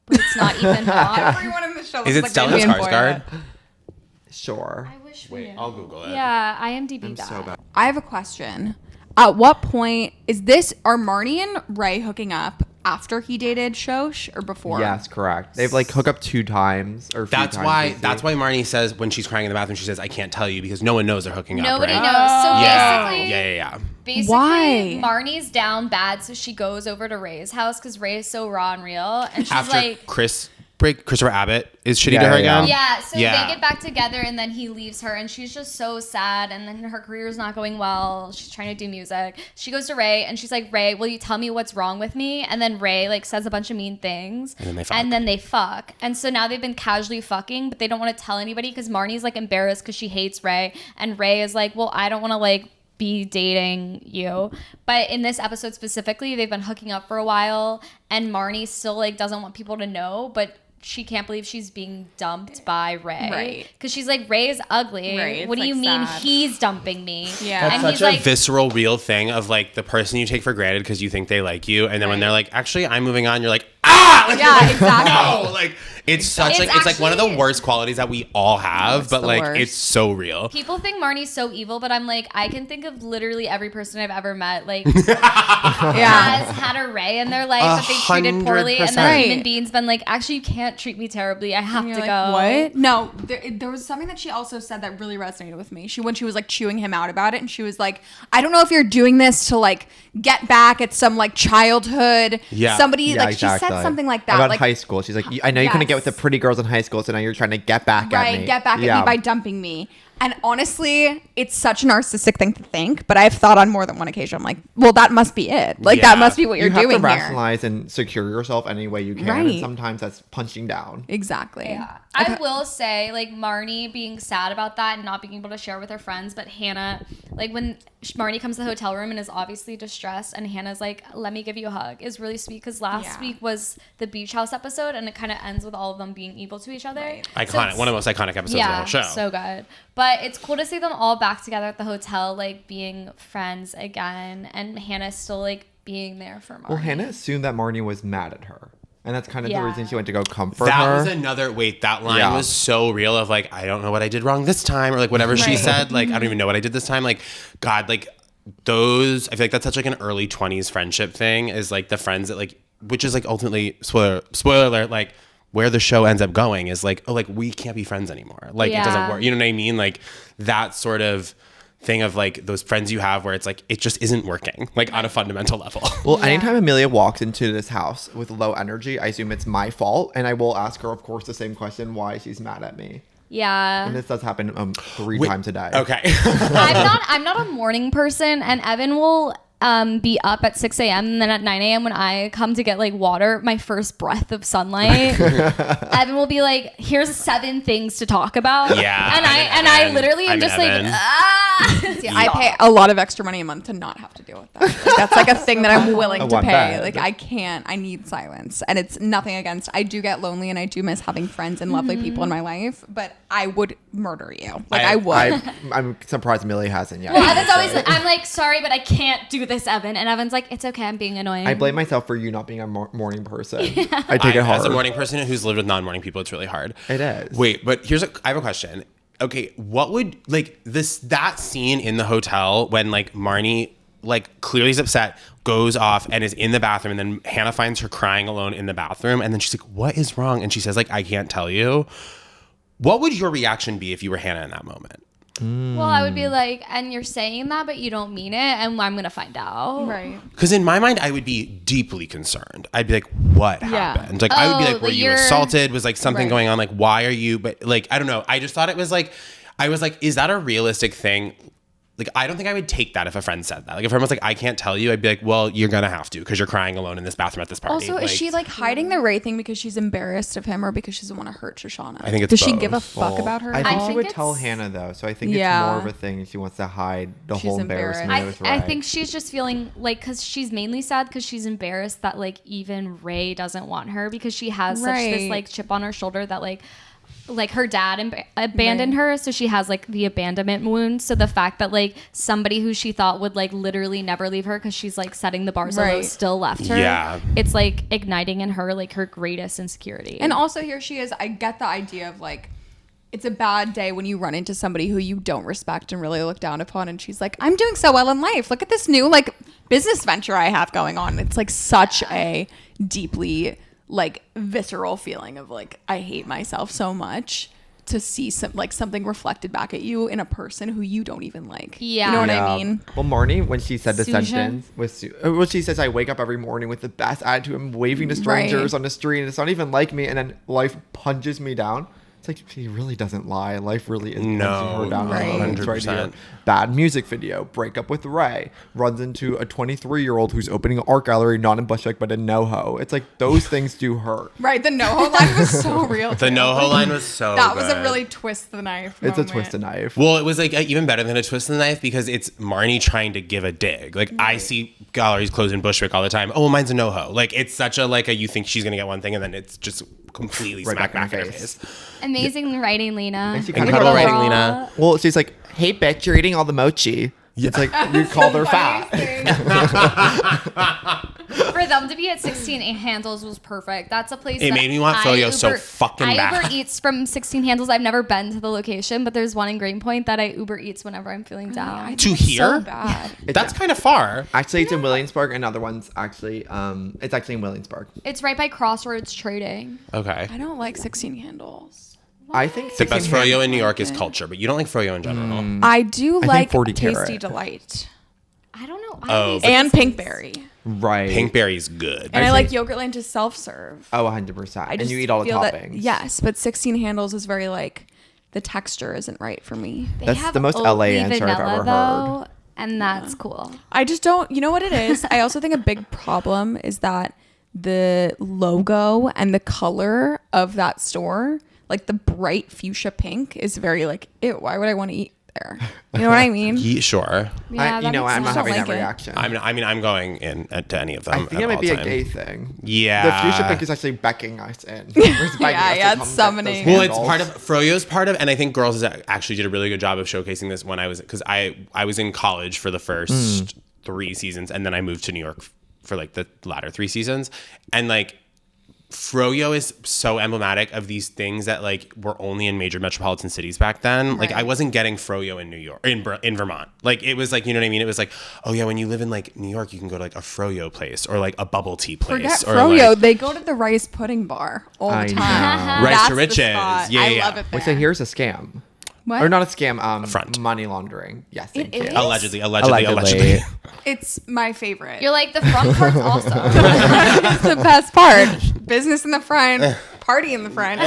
but it's not even hot. Everyone in the show Is it looks like Stellan they'd be in Skarsgård? Sure. I wish we Wait, knew. I'll Google it. Yeah, IMDb I'm that. so bad. I have a question. At what point are Marnie and Ray hooking up after he dated Shosh or before? Yes, correct. They've like hooked up 2 times or a few That's times why. this That's week. why Marnie says when she's crying in the bathroom, she says, "I can't tell you," because no one knows they're hooking up. Nobody right? knows. So Yeah. basically, Yeah. basically, Why? Marnie's down bad, so she goes over to Ray's house because Ray is so raw and real, and she's After like, Christopher Abbott is shitty Yeah, to her yeah. again. yeah. So Yeah. they get back together, and then he leaves her, and she's just so sad. And then her career is not going well. She's trying to do music. She goes to Ray, and she's like, "Ray, will you tell me what's wrong with me?" And then Ray like says a bunch of mean things, And then they fuck. And so now they've been casually fucking, but they don't want to tell anybody because Marnie's like embarrassed because she hates Ray, and Ray is like, "Well, I don't want to like be dating you." But in this episode specifically, they've been hooking up for a while, and Marnie still like doesn't want people to know, but she can't believe she's being dumped by Ray. Right. Because she's like, Ray's ugly. Right, it's, What do like, you mean sad. he's dumping me? Yeah. That's And such he's a like, visceral, real thing of like the person you take for granted because you think they like you, and then when Right. they're like, "Actually, I'm moving on," you're like, "Ah!" Like, Yeah, you're like, exactly. No, like it's such It's like it's like one of the actually- worst qualities that we all have, It's but the like worst. it's so real. people think Marnie's so evil, but I'm like, I can think of literally every person I've ever met, like, Yeah. has had a Ray in their life that they treated poorly, and 100%. then Right. human beings been like, actually, you can't treat me terribly. I have And to you're go. like, what? No, there was something that she also said that really resonated with me. When she was like chewing him out about it, and she was like, "I don't know if you're doing this to like get back at some like childhood somebody." Yeah, Like she said exactly. something like that. About like, high school. She's like, I know you couldn't get with the Yes. pretty girls in high school, so now you're trying to get back at me. right, get back at Yeah. me by dumping me. And honestly, it's such a narcissistic thing to think, but I've thought on more than one occasion, I'm like, well, that must be it. Like, Yeah. that must be what you're You have doing to here. rationalize and secure yourself any way you can. And Right. sometimes that's punching down. Exactly. Yeah. I will say, like, Marnie being sad about that and not being able to share with her friends, but Hannah, like, when Marnie comes to the hotel room and is obviously distressed, and Hannah's like, "Let me give you a hug," is really sweet, because last Yeah. week was the beach house episode, and it kind of ends with all of them being evil to each other. Right. So Iconic, it's- one of the most iconic episodes of the yeah, whole show. so good. But it's cool to see them all back together at the hotel, like, being friends again, and Hannah still, like, being there for Marnie. Well, Hannah assumed that Marnie was mad at her. And that's kind of the Yeah. reason she went to go comfort That her. was another that line Yeah. was so real of like, I don't know what I did wrong this time, or like whatever she Right. said, like I don't even know what I did this time. Like, God, like those, I feel like that's such like an early 20s friendship thing, is like the friends that like, which is like ultimately spoiler alert, like where the show ends up going is like, oh, like we can't be friends anymore. Like it doesn't Yeah. work. You know what I mean? Like that sort of thing of like those friends you have where it's like it just isn't working, like on a fundamental level. Well, anytime Amelia walks into this house with low energy, I assume it's my fault. And I will ask her, of course, the same question, why she's mad at me. Yeah. And this does happen 3 Wait, times a day. Okay. I'm not a morning person, and Evan will be up at 6 a.m. and then at 9 a.m. when I come to get like water, my first breath of sunlight, Evan will be like, "Here's 7 things to talk about." Yeah, and I'm an I Evan. literally am I'm an just like, Evan. Yeah, I pay a lot of extra money a month to not have to deal with that. Like, that's like a thing that I'm willing A to one pay. bed. Like I can't. I need silence, and it's nothing against. I do get lonely, and I do miss having friends and lovely people in my life. But I would murder you. Like I would. I'm surprised Amelia hasn't yet. Well, Evan's always, I'm like, "Sorry, but I can't do this, Evan." And Evan's like, "It's okay, I'm being annoying." I blame myself for you not being a morning person. I take it hard. As a morning person who's lived with non-morning people, it's really hard. It is. Wait, but I have a question. Okay, what would like that scene in the hotel when like Marnie like clearly is upset, goes off and is in the bathroom, and then Hannah finds her crying alone in the bathroom, and then she's like, "What is wrong?" And she says like, "I can't tell you." What would your reaction be if you were Hannah in that moment? Well, I would be like, "And you're saying that, but you don't mean it, and I'm gonna find out." Right. Because in my mind, I would be deeply concerned. I'd be like, what Yeah. happened? Like, I would be Oh, like, were but you you're- assaulted? Was like something Right. going on? Like, why are you? But like, I don't know. I just thought it was like, I was like, is that a realistic thing? Like, I don't think I would take that if a friend said that. Like, if a friend was like, I can't tell you, I'd be like, well, you're going to have to because you're crying alone in this bathroom at this party. Also, is she like hiding the Ray thing because she's embarrassed of him, or because she doesn't want to hurt Shoshana? I think it's Does she both. give a fuck about her? I at think all? she would it's- tell Hannah though, so I think Yeah. it's more of a thing. She wants to hide the She's whole embarrassed. embarrassment with Ray. I think she's just feeling like, because she's mainly sad because she's embarrassed that like even Ray doesn't want her, because she has such this Right. like chip on her shoulder that like like her dad abandoned her, so she has like the abandonment wound. So the fact that like somebody who she thought would like literally never leave her because she's like setting the bar so low still left her. Yeah, it's like igniting in her like her greatest insecurity. And also here she is. I get the idea of like, it's a bad day when you run into somebody who you don't respect and really look down upon, and she's like, I'm doing so well in life. Look at this new like business venture I have going on. It's like such a deeply like visceral feeling of like, I hate myself so much to see something reflected back at you in a person who you don't even like. Yeah. You know what I mean? Well, Marnie, when she said the sentence when she says, I wake up every morning with the best attitude, I'm waving to strangers on the street and it's not even like me, and then life punches me down. It's like, she really doesn't lie. Life really is punching her down. Right. Right here. Bad music video. Break up with Ray. Runs into a 23-year-old who's opening an art gallery, not in Bushwick, but in NoHo. It's like, those things do hurt. Right. The NoHo line was so real. The NoHo line was so That good. was a really twist the knife moment. It's a twist the knife. Well, it was like even better than a twist the knife because it's Marnie trying to give a dig. Like, I see galleries close in Bushwick all the time. Oh, well, mine's a NoHo. Like, it's such a, like, you think she's going to get one thing and then it's just completely right smack back in her face. Amazing writing, Lena. Incredible writing, Lena. Well, she's like, hey, bitch, you're eating all the mochi. Yeah. It's like, you called her fat. For them to be at 16 Handles was perfect. That's a place it made me want Froyo so fucking bad. I Uber Eats from 16 Handles. I've never been to the location, but there's one in Greenpoint that I Uber Eats whenever I'm feeling down. To here? So bad. That's kind of far. Actually, it's in Williamsburg. Another one's actually, it's actually in Williamsburg. It's right by Crossroads Trading. Okay. I don't like 16 Handles. I think the best froyo in New York is Culture, but you don't like froyo in general. I do like 40 Tasty Carat. Delight. I don't know. And Pinkberry. Right. Pinkberry's good. And I like Yogurtland to self-serve. Oh, 100%. And you eat all the toppings. Yes, but 16 Handles is very like, the texture isn't right for me. That's the most LA answer I've ever heard. And that's cool. I just don't, you know what it is? I also think a big problem is that the logo and the color of that store, like the bright fuchsia pink, is very like, ew, why would I want to eat there? You know what I mean? Sure. Yeah, I'm not having that like reaction. I'm going in to any of them. I think it might be a gay thing. Yeah. The fuchsia pink is actually beckoning us in. It's summoning. Well, it's part of Froyo's part of, and I think Girls actually did a really good job of showcasing this when I was in college for the first 3 seasons, and then I moved to New York for like the latter 3 seasons, and like Froyo is so emblematic of these things that like were only in major metropolitan cities back then. Like I wasn't getting Froyo in New York, in Vermont. Like it was like, you know what I mean? It was like, oh yeah, when you live in like New York, you can go to like a Froyo place or like a bubble tea place. Forget or Froyo. Like, they go to the rice pudding bar all the time. Rice That's to riches. Yeah, I love it there. Wait, so here's a scam. What? Or not a scam, front. Money laundering. Yes, thank you. is? Allegedly. It's my favorite. You're like, the front part's awesome. It's the best part. Business in the front, party in the front.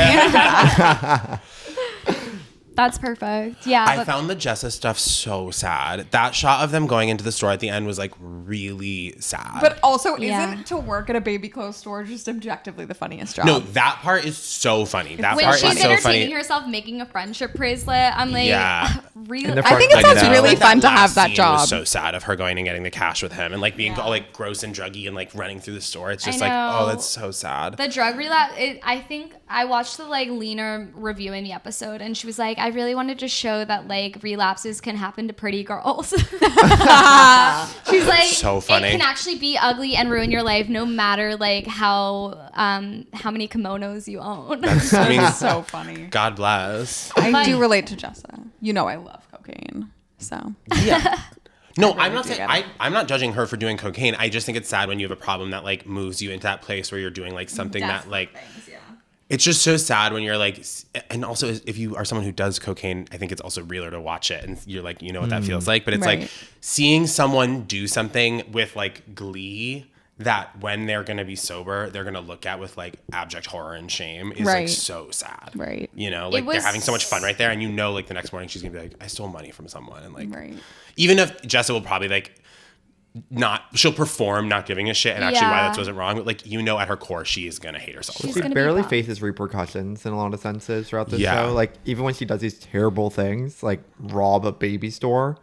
That's perfect. Yeah. I found the Jessa stuff so sad. That shot of them going into the store at the end was like really sad. But also, isn't to work at a baby clothes store just objectively the funniest job? No, that part is so funny. That when part she's is so entertaining funny. herself making a friendship bracelet, I'm like, really? I think it sounds really fun to have that job. Was so sad of her going and getting the cash with him and like being all like gross and druggy and like running through the store. It's just like, oh, that's so sad. The drug relapse. I think I watched the like Lena reviewing the episode, and she was like, I really wanted to show that like relapses can happen to pretty girls. She's like, so funny. It can actually be ugly and ruin your life, no matter like how many kimonos you own. That's so funny. God bless. I do relate to Jessa. You know, I love cocaine, so yeah. No, I'm not saying I'm not judging her for doing cocaine. I just think it's sad when you have a problem that like moves you into that place where you're doing like something that like it's just so sad when you're like, and also if you are someone who does cocaine, I think it's also realer to watch it and you're like, you know what that feels like. But it's like seeing someone do something with like glee that when they're going to be sober, they're going to look at with like abject horror and shame is like so sad. Right. You know, like they're having so much fun right there. And you know, like the next morning she's going to be like, I stole money from someone. And like, even if Jessa will probably like, she'll perform not giving a shit and actually why that wasn't wrong, but like, you know, at her core she is gonna hate herself. She barely faces repercussions in a lot of senses throughout the show. Like even when she does these terrible things like rob a baby store,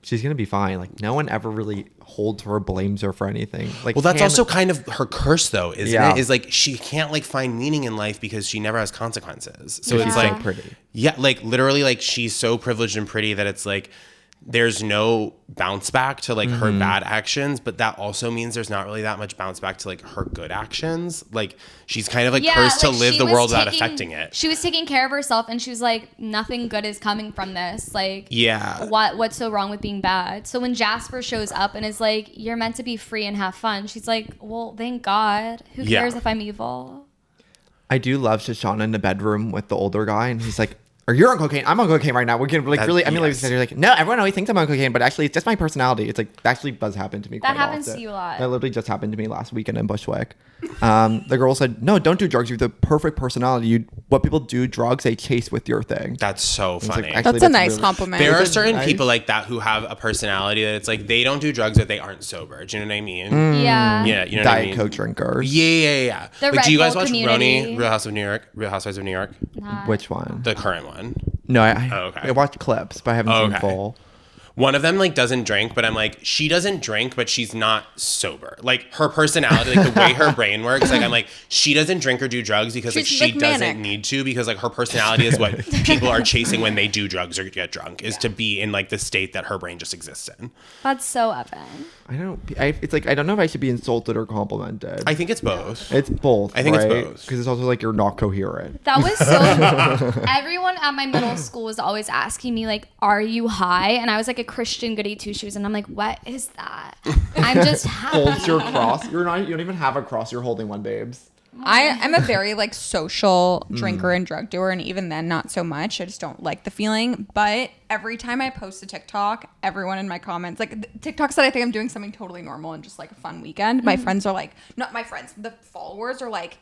she's gonna be fine. Like no one ever really holds her or blames her for anything. Like Well, that's also kind of her curse, though, isn't Yeah. it? Is like she can't like find meaning in life because she never has consequences. So she's it's so like, pretty. yeah, like literally, like she's so privileged and pretty that it's like there's no bounce back to like her bad actions, but that also means there's not really that much bounce back to like her good actions. Like she's kind of like cursed to live she the was world without affecting it. She was taking care of herself, and she was like, nothing good is coming from this. Like, Yeah. what's so wrong with being bad? So when Jasper shows up and is like, you're meant to be free and have fun, she's like, well, thank God. Who Yeah. cares if I'm evil? I do love Shoshana in the bedroom with the older guy, and he's like, "Are you on cocaine? I'm on cocaine right now. We can like That- really." I mean, yes. like you're like, "No, everyone always thinks I'm on cocaine, but actually, it's just my personality." It's like that actually does happen to me. That quite happens often. to you a lot. That literally just happened to me last weekend in Bushwick. The girl said, "No, don't do drugs. You have the perfect personality. What people do drugs, they chase with your thing." That's so It's like, funny. actually, That's a nice really- compliment. There are Is it certain nice? people like that who have a personality that it's like they don't do drugs, but they aren't sober. Do you know what I mean? Yeah. Yeah, you know what I Diet mean? Coke drinkers. Yeah. The Like, do you Red guys Bull watch community. Roni, Real Housewives of New York? Which one? The current one. No, I Oh, okay. I watched clips, but I haven't seen Okay. full. One of them like doesn't drink, but I'm like, she doesn't drink, but she's not sober. Like her personality, like the way her brain works, like I'm like, she doesn't drink or do drugs because like She's, she like, manic. doesn't need to, because like her personality is what people are chasing when they do drugs or get drunk, is to be in like the state that her brain just exists in. That's so Evan. It's like I don't know if I should be insulted or complimented. I think it's both. It's both. I think it's both. Because it's also like you're not coherent. That was so. Everyone at my middle school was always asking me like, "Are you high?" And I was like a Christian goody two shoes, and I'm like, "What is that?" I'm just happy. Holds your cross. You don't even have a cross. You're holding one, babes. I'm a very like social drinker and drug doer, and even then not so much. I just don't like the feeling. But every time I post a TikTok, everyone in my comments, like TikToks that I think I'm doing something totally normal and just like a fun weekend, my friends are like, not my friends, the followers are like,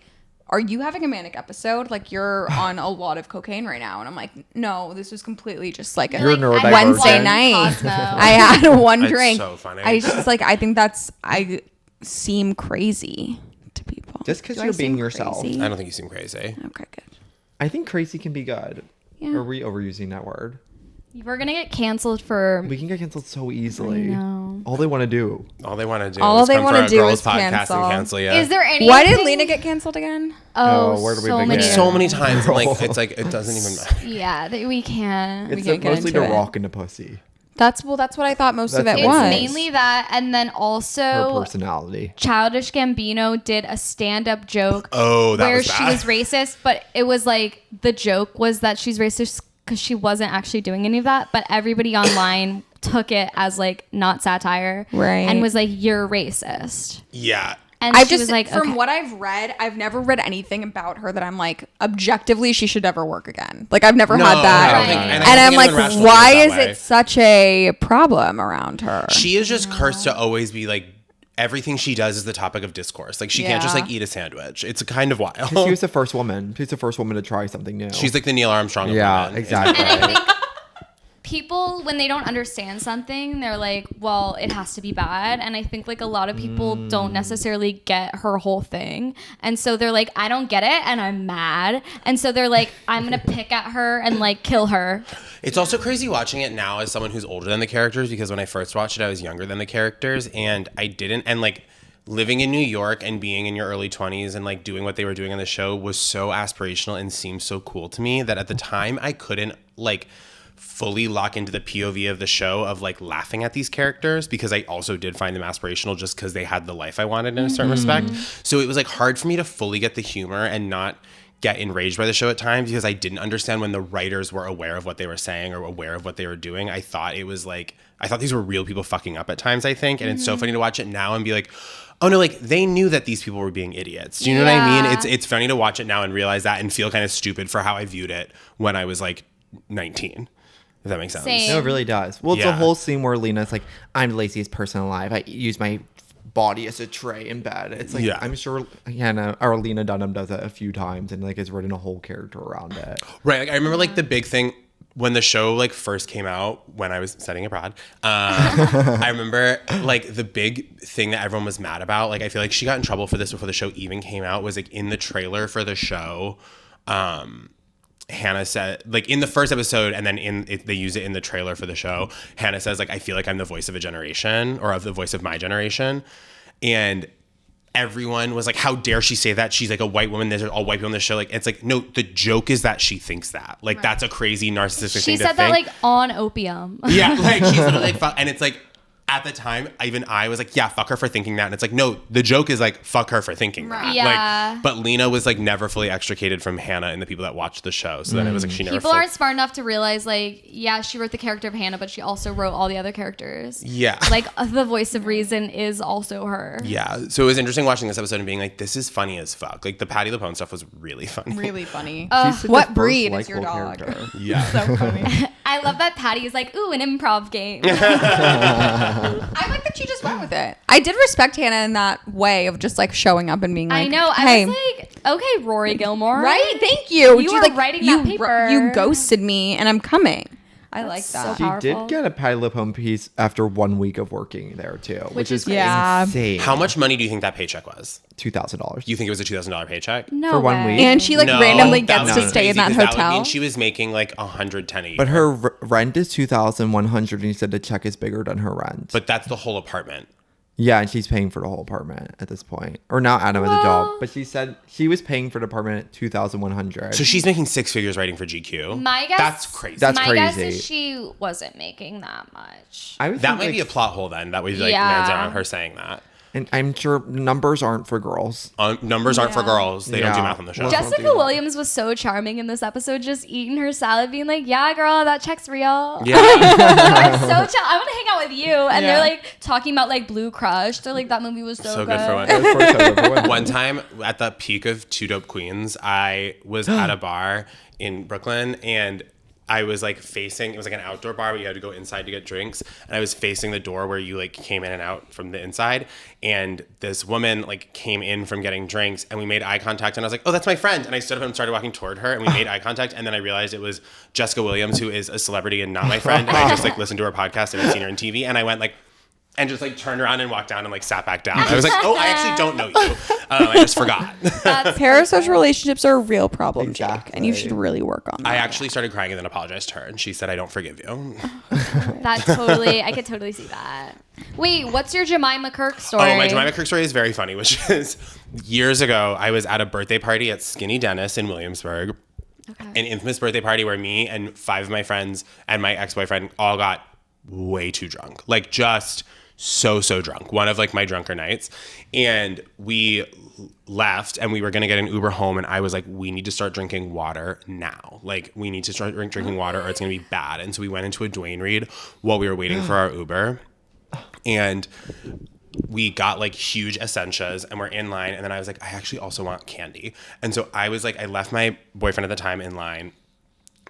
are you having a manic episode? Like you're on a lot of cocaine right now. And I'm like, no, this was completely just like a You're neurodivergent. Wednesday night. Cosmo. I had one That's drink. so funny. I just like, I seem crazy to people. Just 'cause Do I you're being seem yourself. crazy? I don't think you seem crazy. Okay, good. I think crazy can be good. Yeah. Are we overusing that word? We're gonna get canceled for. We can get canceled so easily. I know. All they want to do. All they want to do All is they come wanna for a do girls is podcast cancel. and cancel you. Is there any? Why did Lena get canceled again? Oh, Oh, where do we so begin? many. like so many times? I'm like, it's like it doesn't even matter. Yeah, we can't. It's can't get mostly into to it. rock into pussy. That's what I thought most of That's it it. It's was. mainly that, and then Her also personality. Childish Gambino did a stand-up joke Oh, that where was she bad. was racist, but it was like the joke was that she's racist because she wasn't actually doing any of that, but everybody online took it as like not satire, Right. and was like, "You're racist." Yeah. And I've she just was like, from okay. what I've read, I've never read anything about her that I'm like objectively she should never work again. Like I've never No, had that, I don't Right. think, And I and don't I'm think like, anyone rationally why feels is that way. it such a problem around her? She is just cursed to always be like, everything she does is the topic of discourse. Like she can't just Yeah. like eat a sandwich. It's kind of wild. She was the first woman. She's the first woman to try something new. She's like the Neil Armstrong of yeah, women. exactly. And I think people, when they don't understand something, they're like, well, it has to be bad. And I think like a lot of people don't necessarily get her whole thing. And so they're like, I don't get it and I'm mad. And so they're like, I'm going to pick at her and like kill her. It's also crazy watching it now as someone who's older than the characters, because when I first watched it, I was younger than the characters, and I didn't. And like living in New York and being in your early 20s and like doing what they were doing on the show was so aspirational and seemed so cool to me that at the time I couldn't like fully lock into the POV of the show of like laughing at these characters, because I also did find them aspirational just because they had the life I wanted in a certain respect. So it was like hard for me to fully get the humor and not get enraged by the show at times, because I didn't understand when the writers were aware of what they were saying or aware of what they were doing. I thought these were real people fucking up at times, I think. And it's so funny to watch it now and be like, oh no, like they knew that these people were being idiots. Do you know what I mean? Yeah. It's funny to watch it now and realize that and feel kind of stupid for how I viewed it when I was like 19. If that makes sense. Same. No, it really does. Well, it's a Yeah. whole scene where Lena's like, I'm the laziest person alive. I use my body as a tray in bed. It's like, Yeah. I'm sure Hannah or Lena Dunham does it a few times and like has written a whole character around it. Right. Like, I remember like the big thing when the show like first came out when I was studying abroad. I remember like the big thing that everyone was mad about. Like I feel like she got in trouble for this before the show even came out. Was like in the trailer for the show. Hannah said, like in the first episode, and then they use it in the trailer for the show. Hannah says, like, I feel like I'm the voice of a generation, or of the voice of my generation. And everyone was like, how dare she say that? She's like a white woman. There's all white people on the show. Like, it's like, no, the joke is that she thinks that. Like, that's a crazy narcissistic thing to think. She said that like on opium. Yeah, like she's literally like, and it's like, at the time, even I was like, yeah, fuck her for thinking that. And it's like, no, the joke is like, fuck her for thinking that. Yeah. Like, but Lena was like never fully extricated from Hannah and the people that watched the show. So then it was like, she never. People aren't smart enough to realize, like, yeah, she wrote the character of Hannah, but she also wrote all the other characters. Yeah. Like, the voice of reason is also her. Yeah. So it was interesting watching this episode and being like, this is funny as fuck. Like, the Patti LuPone stuff was really funny. Really funny. She's such a What first breed is your likable dog? character. Yeah. So funny. I love that Patty is like, ooh, an improv game. I like that she just went with it. I did respect Hannah in that way of just like showing up and being like, I know. hey, I was like, okay, Rory Gilmore. right? Thank you. You She's were like, writing you, that paper. You ghosted me and I'm coming. I like so that. She powerful. did get a Patti LuPone piece after 1 week of working there too, which is crazy. Yeah. insane. How much money do you think that paycheck was? $2,000 You think it was a $2,000 paycheck? No For 1 way. week? And she like No, randomly that gets would to be stay in crazy, that 'cause That would hotel. mean she was making like $110 a year. But her rent is $2,100, and he said the check is bigger than her rent. But that's the whole apartment. Yeah, and she's paying for the whole apartment at this point. Or now Adam has a job, but she said she was paying for the apartment at $2,100. So she's making 6 figures writing for GQ. My guess. That's crazy. That's my guess crazy. is she wasn't making that much. I would That think, might like, be a plot hole then. That we like Yeah. lands on her saying that. And I'm sure numbers aren't for girls. Numbers aren't for Yeah. girls. They don't do Yeah. math on the show. Well, Jessica something- Williams was so charming in this episode, just eating her salad, being like, "Yeah, girl, that check's real." Yeah. I'm so I want to hang out with you. And Yeah. they're like talking about like Blue Crush. They're like, that movie was so, So good for Of course I would, but what- One time at the peak of Two Dope Queens, I was at a bar in Brooklyn and I was like facing, it was like an outdoor bar, but you had to go inside to get drinks. And I was facing the door where you like came in and out from the inside. And this woman like came in from getting drinks and we made eye contact. And I was like, oh, that's my friend. And I stood up and started walking toward her and we made eye contact. And then I realized it was Jessica Williams, who is a celebrity and not my friend. And I just like listened to her podcast and had seen her on TV. And I went like, and just like turned around and walked down and like sat back down. I was like, oh, I actually don't know you. I just forgot. Parasocial relationships are a real problem, Jake, and you Exactly. should really work on that. I actually started crying and then apologized to her. And she said, I don't forgive you. I could totally see that. Wait, what's your Jemima Kirk story? Oh, my Jemima Kirk story is very funny, which is years ago, I was at a birthday party at Skinny Dennis in Williamsburg. Okay. An infamous birthday party where me and 5 of my friends and my ex-boyfriend all got way too drunk. Like just so drunk. One of like my drunker nights. And we left and we were going to get an Uber home. And I was like, we need to start drinking water now. Like we need to start drinking water or it's going to be bad. And so we went into a Duane Reade while we were waiting for our Uber. And we got like huge Essentias and we're in line. And then I was like, I actually also want candy. And so I was like, I left my boyfriend at the time in line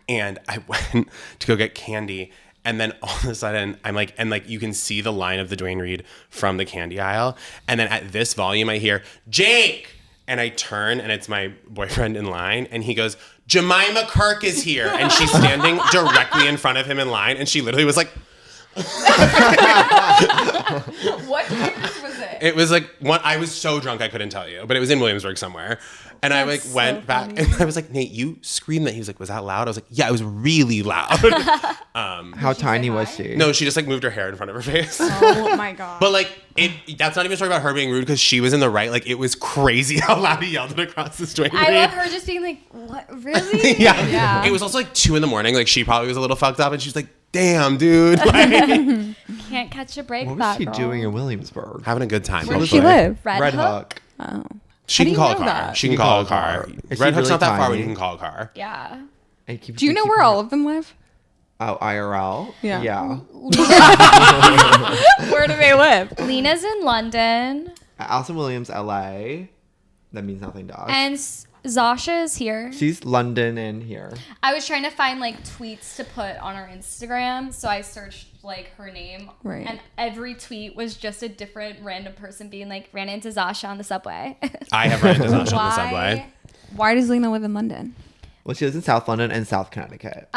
and I went to go get candy. And then all of a sudden I'm like, and like you can see the line of the Duane Reade from the candy aisle. And then at this volume I hear, Jake! And I turn and it's my boyfriend in line and he goes, Jemima Kirk is here. And she's standing directly in front of him in line. And she literally was like, What campus was it? it was like one. I was so drunk I couldn't tell you, but it was in Williamsburg somewhere. And I like That's went so back funny. and I was like, Nate, you screamed that. He was like, was that loud? I was like, yeah, it was really loud. How tiny was she? No, she just like moved her hair in front of her face. Oh my god. But like that's not even a story about her being rude because she was in the right. Like it was crazy how loud he yelled it across the street. I love her just being like, what? Really? yeah. Yeah. It was also like 2 a.m. Like she probably was a little fucked up and she was like, damn, dude. Like, Can't catch a break. What was that she girl. doing in Williamsburg? having a good time. Where does she hopefully. live? Red Hook. Oh. She How can do call you a know car. that? She can call a car. Is Red she Hook's really not that far, but tiny? you can call a car. Yeah. Do you know where all of them live? Oh, IRL? Yeah. Yeah. Where do they live? Lena's in London Alison Williams, LA. That means nothing to us. and Zasha is here. She's London and here. I was trying to find like tweets to put on her Instagram, so I searched like her name, Right. and every tweet was just a different random person being like, ran into Zasha on the subway. I have read Zasha on the subway. Why does Lena live in London? Well, she lives in South London and South Connecticut.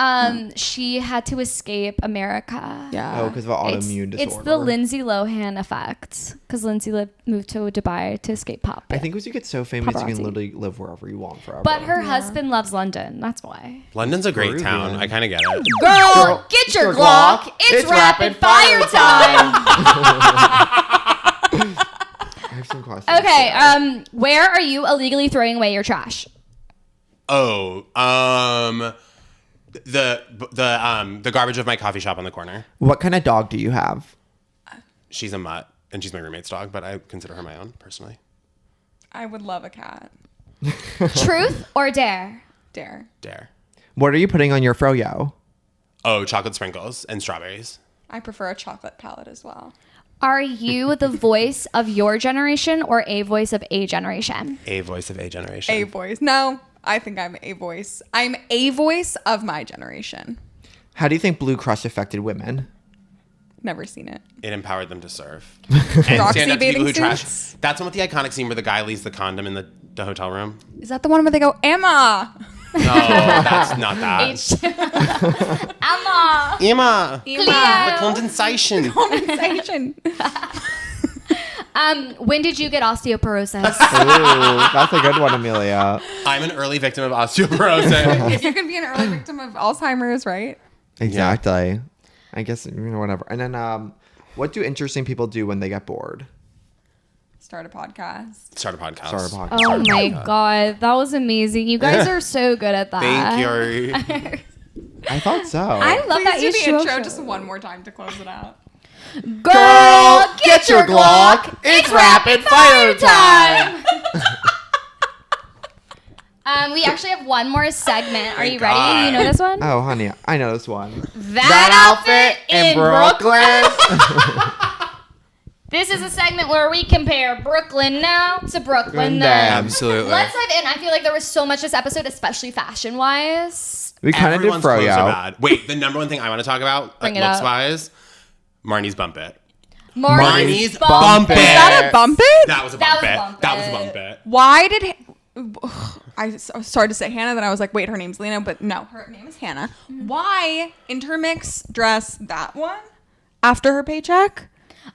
She had to escape America. Yeah. Oh, because of an autoimmune disorder. It's the Lindsay Lohan effect. Because Lindsay moved to Dubai to escape pop. I think once you get so famous, you Paparazzi. can literally live wherever you want forever. But her husband loves London. That's why. London's a great Peruvian. town. I kind of get it. Girl, get your Glock. It's rapid fire time. I have some questions. Okay. Where are you illegally throwing away your trash? Oh, the garbage of my coffee shop on the corner. What kind of dog do you have? She's a mutt, and she's my roommate's dog, but I consider her my own personally. I would love a cat. Truth or dare? Dare. Dare. What are you putting on your froyo? Oh, chocolate sprinkles and strawberries. I prefer a chocolate palette as well. Are you the voice of your generation or a voice of a generation? A voice of a generation. A voice. No, I think I'm a voice. I'm a voice of my generation. How do you think Blue Crush affected women? Never seen it. It empowered them to serve. And Roxy stand up to bathing people who trash. suits? That's the one with the iconic scene where the guy leaves the condom in the hotel room. Is that the one where they go, Emma? No, that's not that. Emma. Emma. The Cleo. condensation. Conversation. When did you get osteoporosis? Ooh, that's a good one, Amelia. I'm an early victim of osteoporosis. You could be an early victim of Alzheimer's, right? Exactly. I guess, whatever. And then, what do interesting people do when they get bored? Start a podcast. Start a podcast. Start a podcast. Oh my god, that was amazing. You guys are so good at that. Thank you. I thought so. I love that Please do you the intro show. just one more time to close it out. Girl, get your Glock. It's rapid fire time. We actually have one more segment. Are you ready? God. You know this one? Oh, honey, I know this one. That outfit in Brooklyn. This is a segment where we compare Brooklyn now to Brooklyn then. Absolutely. Let's dive in. I feel like there was so much this episode, especially fashion-wise. We kind of did Everyone's clothes are froyo. bad. Wait, the number one thing I want to talk about, Bring it up. looks-wise, Marnie's bump it. Marnie's bump it. Is that a bump it? That was a That bump was a it. bump That was a it. bump it. Why did I started to say Hannah, then I was like, wait, her name's Lena, but no, her name is Hannah. Why Intermix dress that one after her paycheck?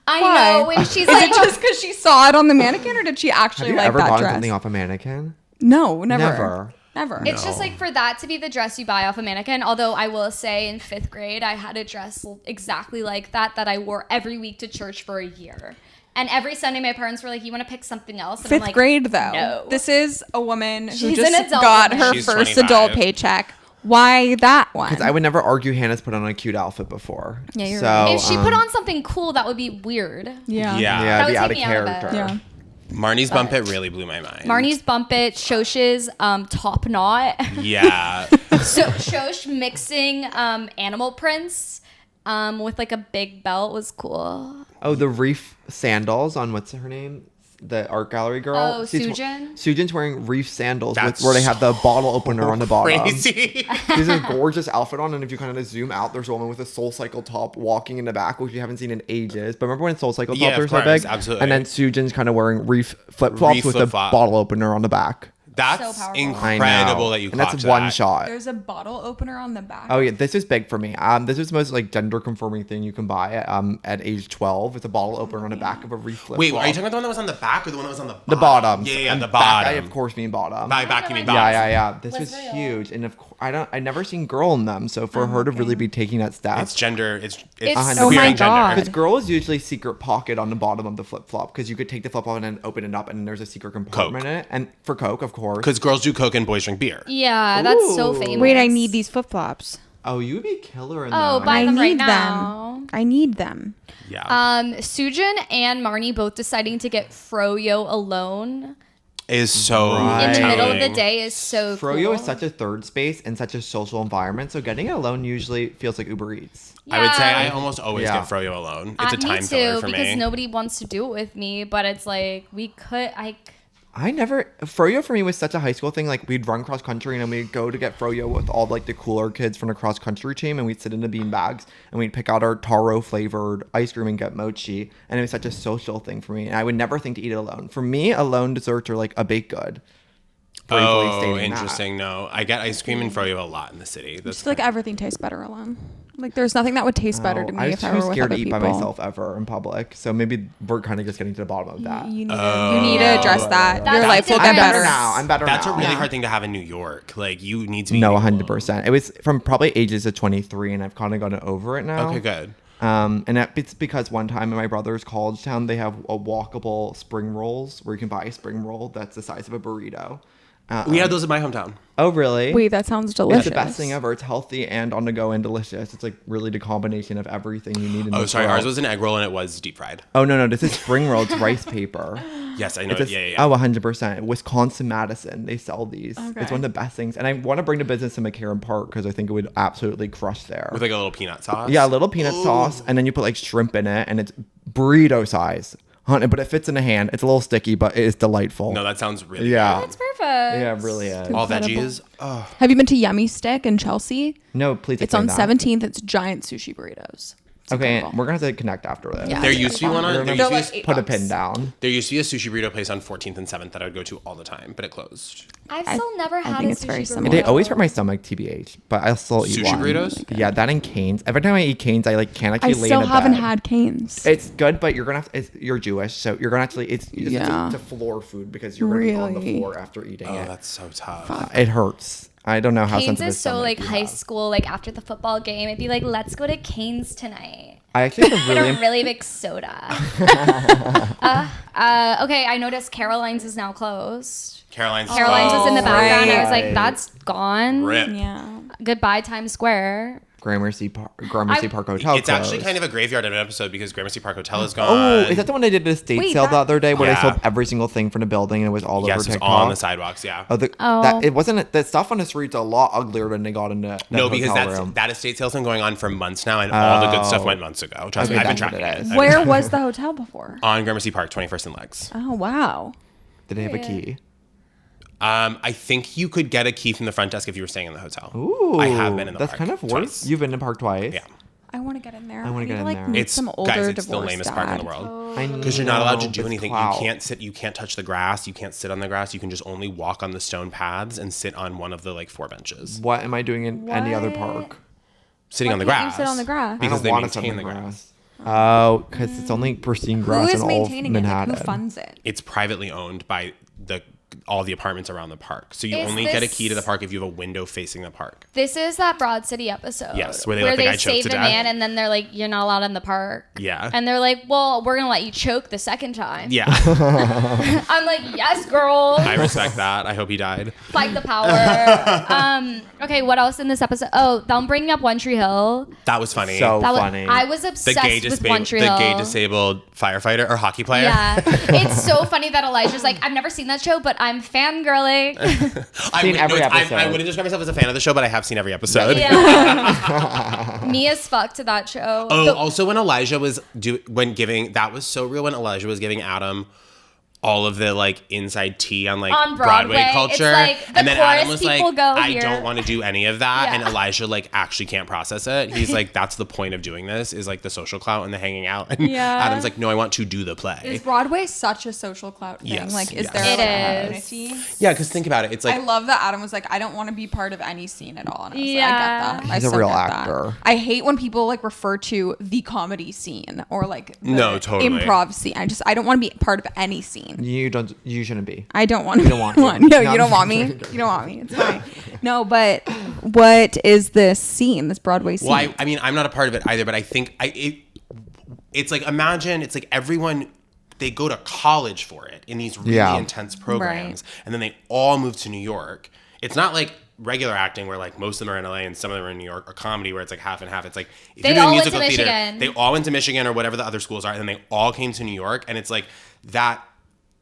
I Why? know when she's Is like, it just because she saw it on the mannequin, or did she Have actually you like ever that gotten dress? something off a mannequin? No, never. Never. Never. it's just like for that to be the dress you buy off a mannequin. Although I will say in 5th grade, I had a dress exactly like that I wore every week to church for a year. And every Sunday, my parents were like, "You want to pick something else?" And I'm 5th like, grade, though. No. This is a woman who She's just an adult got woman. her She's first 25. adult paycheck. Why that one? Because I would never argue Hannah's put on a cute outfit before. Yeah, you're so, right. If she put on something cool, that would be weird. Yeah. Yeah. Yeah, That be would out take of me out of it. character. Yeah. Marnie's bump it really blew my mind. Marnie's bump it, Shosh's top knot. Yeah. So Shosh mixing animal prints with like a big belt was cool. Oh, the reef sandals on what's her name? The art gallery girl. Oh, She's- Sujin? Sujin's wearing reef sandals That's where they have the bottle opener on the bottom. Crazy. She has a gorgeous outfit on, and if you kind of zoom out, there's a woman with a Soul Cycle top walking in the back, which you haven't seen in ages. But remember when Soul Cycle Yeah, tops of were so course, big? absolutely. And then Sujin's kind of wearing reef flip-flops Reef with flip-flop. a bottle opener on the back. That's So powerful. I know. incredible that you And that's clocked one that. shot. There's a bottle opener on the back. Oh yeah, this is big for me. This is the most like gender conforming thing you can buy at age 12. It's a bottle opener on the back of a reef flip. Wait, are you talking about the one that was on the back or the one that was on the bottom? the bottom? Yeah, And the back, bottom. I of course mean bottom. By back you mean Yeah, bottom. Yeah. This Was was real. huge, and of course I never seen girl in them. So for her to really be taking that step, It's gender. It's It's- oh my queering gender. God. because girl is usually secret pocket on the bottom of the flip flop because you could take the flip flop and then open it up and there's a secret compartment in it, and for Coke, of course. Because girls do coke and boys drink beer. Yeah, that's so Ooh. famous. Wait, I need these flip flops. Oh, you would be killer in Oh, that. buy I them right need now. them. I need them. Yeah. Sujin and Marnie both deciding to get froyo alone is so Right. in the middle of the telling. day is so Froyo cool. is such a third space and such a social environment, so getting it alone usually feels like Uber Eats. I would say Yeah. I almost always Yeah. get froyo alone. It's a time me filler too, for because me. nobody wants to do it with me, but it's like Froyo for me was such a high school thing. Like we'd run cross country and then we'd go to get Froyo with all like the cooler kids from the cross country team, and we'd sit in the bean bags and we'd pick out our taro flavored ice cream and get mochi, and it was such a social thing for me. And I would never think to eat it alone. For me, alone desserts are like a baked good. bravely Oh, stating interesting. No, I get ice cream and froyo a lot in the city. I That's just feel like everything tastes better alone. Like there's nothing that would taste better to me I was if I too were with scared other to eat people. by myself ever in public. So maybe we're kind of just getting to the bottom of that. You need to address that. That's Your life will the get difference. better now. I'm better That's now. a really Yeah. hard thing to have in New York. Like you need to be No, eating 100%. It was from probably ages of 23, and I've kind of gotten over it now. Okay, good. And it's because one time in my brother's college town, they have a walkable spring rolls where you can buy a spring roll that's the size of a burrito. We had those in my hometown. Oh, really? Wait, that sounds delicious. It's the best thing ever. It's healthy and on the go and delicious. It's like really the combination of everything you need in Oh, this sorry. world. Ours was an egg roll and it was deep fried. Oh, no. This is spring roll. It's rice paper. Yes, I know. It's Yeah. Oh, 100%. Wisconsin, Madison. They sell these. Okay. It's one of the best things. And I want to bring the business to McCarran Park because I think it would absolutely crush there. With like a little peanut sauce. Yeah, a little peanut sauce. And then you put like shrimp in it. And it's burrito size. But it fits in a hand. It's a little sticky, but it is delightful. No, that sounds really Yeah. good. That's perfect. Yeah, it really is. All Incredible. veggies. Oh, Have you been to Yummy Stick in Chelsea? No, please It's explain on that. 17th. It's giant sushi burritos. It's Okay, incredible. we're going to have to connect after this. Yeah. there it's used to be really one fun. on. There They're used, like $8 Put a pin down. there used to be a sushi burrito place on 14th and 7th that I would go to all the time, but it closed. I've still never had think a it's very sushi similar. They burrito. always hurt my stomach, TBH, but I'll still eat Sushi one. burritos? Yeah, that and Cane's. Every time I eat Cane's, I like can't I actually lay still in a haven't bed. had Cane's. It's good, but you're gonna have you're Jewish, so you're gonna actually it's Yeah. a floor food because you're gonna be on the Really? floor after eating Oh, it. that's so tough. It hurts. I don't know how Cane's sensitive is so stomach like you high have. school, like after the football game, it'd be like, let's go to Cane's tonight. I actually have a Get really a really big soda. Okay, I noticed Caroline's is now closed. Caroline's. Caroline's was in the background. I was like, right. that's gone. Rip. yeah. Goodbye, Times Square. Gramercy Park Hotel. It's actually closed. kind of a graveyard of an episode because Gramercy Park Hotel is gone. Oh, is that the one they did at the estate Wait, sale the other day where Yeah. they sold every single thing from the building and it was all Yes, over it's TikTok? all on the sidewalks. Yeah. Oh, Oh. That, it wasn't. The stuff on the streets a lot uglier than they got in the No, because hotel room. that estate sale's been going on for months now, and all the good stuff Oh. went months ago. Trust Okay, me, I've been that's what tracking it it. is. I've been Where tracking was the hotel before? it. On Gramercy Park, 21st and Legs. Oh, wow. Did they have a Yeah. key? I think you could get a key from the front desk if you were staying in the hotel. Ooh, I have been in the that's park kind of worse. twice. You've been in the park twice. Yeah. I want to get in there. I wanna need get in like, there. meet It's some older guys, it's the divorced lamest dad. park in the world. I Because you're not allowed to do know, anything. it's You clout. can't sit. You can't touch the grass. You can't sit on the grass. You can just only walk on the stone paths and sit on one of the like 4 benches. What am I doing in any other What? park? Sitting on the Why can't grass. you sit on the grass? Because I they don't wanna sit maintain on the grass. Oh, because it's only pristine Who grass is in all of maintaining it? Like, Manhattan. who funds it? It's privately owned by all the apartments around the park. So you Is only get a this- key to the park if you have a window facing the park. This is that Broad City episode. Yes, where they let the guy choke save to the death. man and then they're like, you're not allowed in the park. Yeah. And they're like, well, we're going to let you choke the second time. Yeah. I'm like, yes, girl. I respect that. I hope he died. Fight the power. Okay, what else in this episode? Oh, I'm bringing up One Tree Hill. That was funny. So That was, funny. I was the obsessed gay with disabled, One Tree Hill. disabled firefighter or hockey player. Yeah. It's so funny that Elijah's like, I've never seen that show, but I'm fangirling. Seen every episode. I wouldn't describe myself as a fan of the show, but I have seen every episode. Yeah. Me as fuck to that show. Oh, also when Elijah was that was so real when Elijah was giving Adam all of the like inside tea on like On Broadway. culture, It's like, the and then Adam chorus was like, people go "I here." don't want to do any of that," Yeah. and Elijah like actually can't process it. He's like, "That's the point of doing this is like the social clout and the hanging out." And Yeah. Adam's like, "No, I want to do the play." Is Broadway such a social clout thing? Yes, Like, is yes. there It like, a is. community? Yeah, because think about it. It's I like love that Adam was like, I don't want to be part of any scene at all. And I was Yeah. like, I get that. He's I a so real get that. actor. I hate when people like refer to the comedy scene or like the No, totally. improv scene. I don't want to be part of any scene. You shouldn't be. I don't want to. You don't want one. me. No, No, you don't I'm want me. You don't want me. It's fine. No, but what is this scene? This Broadway scene? Well, I mean, I'm not a part of it either, but I think it's like, imagine it's like everyone, they go to college for it in these really Yeah. intense programs, and then they all move to New York. It's not like regular acting where like most of them are in LA and some of them are in New York, or comedy where it's like half and half. It's like if They you're doing all went to musical theater, Michigan. they all went to Michigan or whatever the other schools are, and then they all came to New York, and it's like that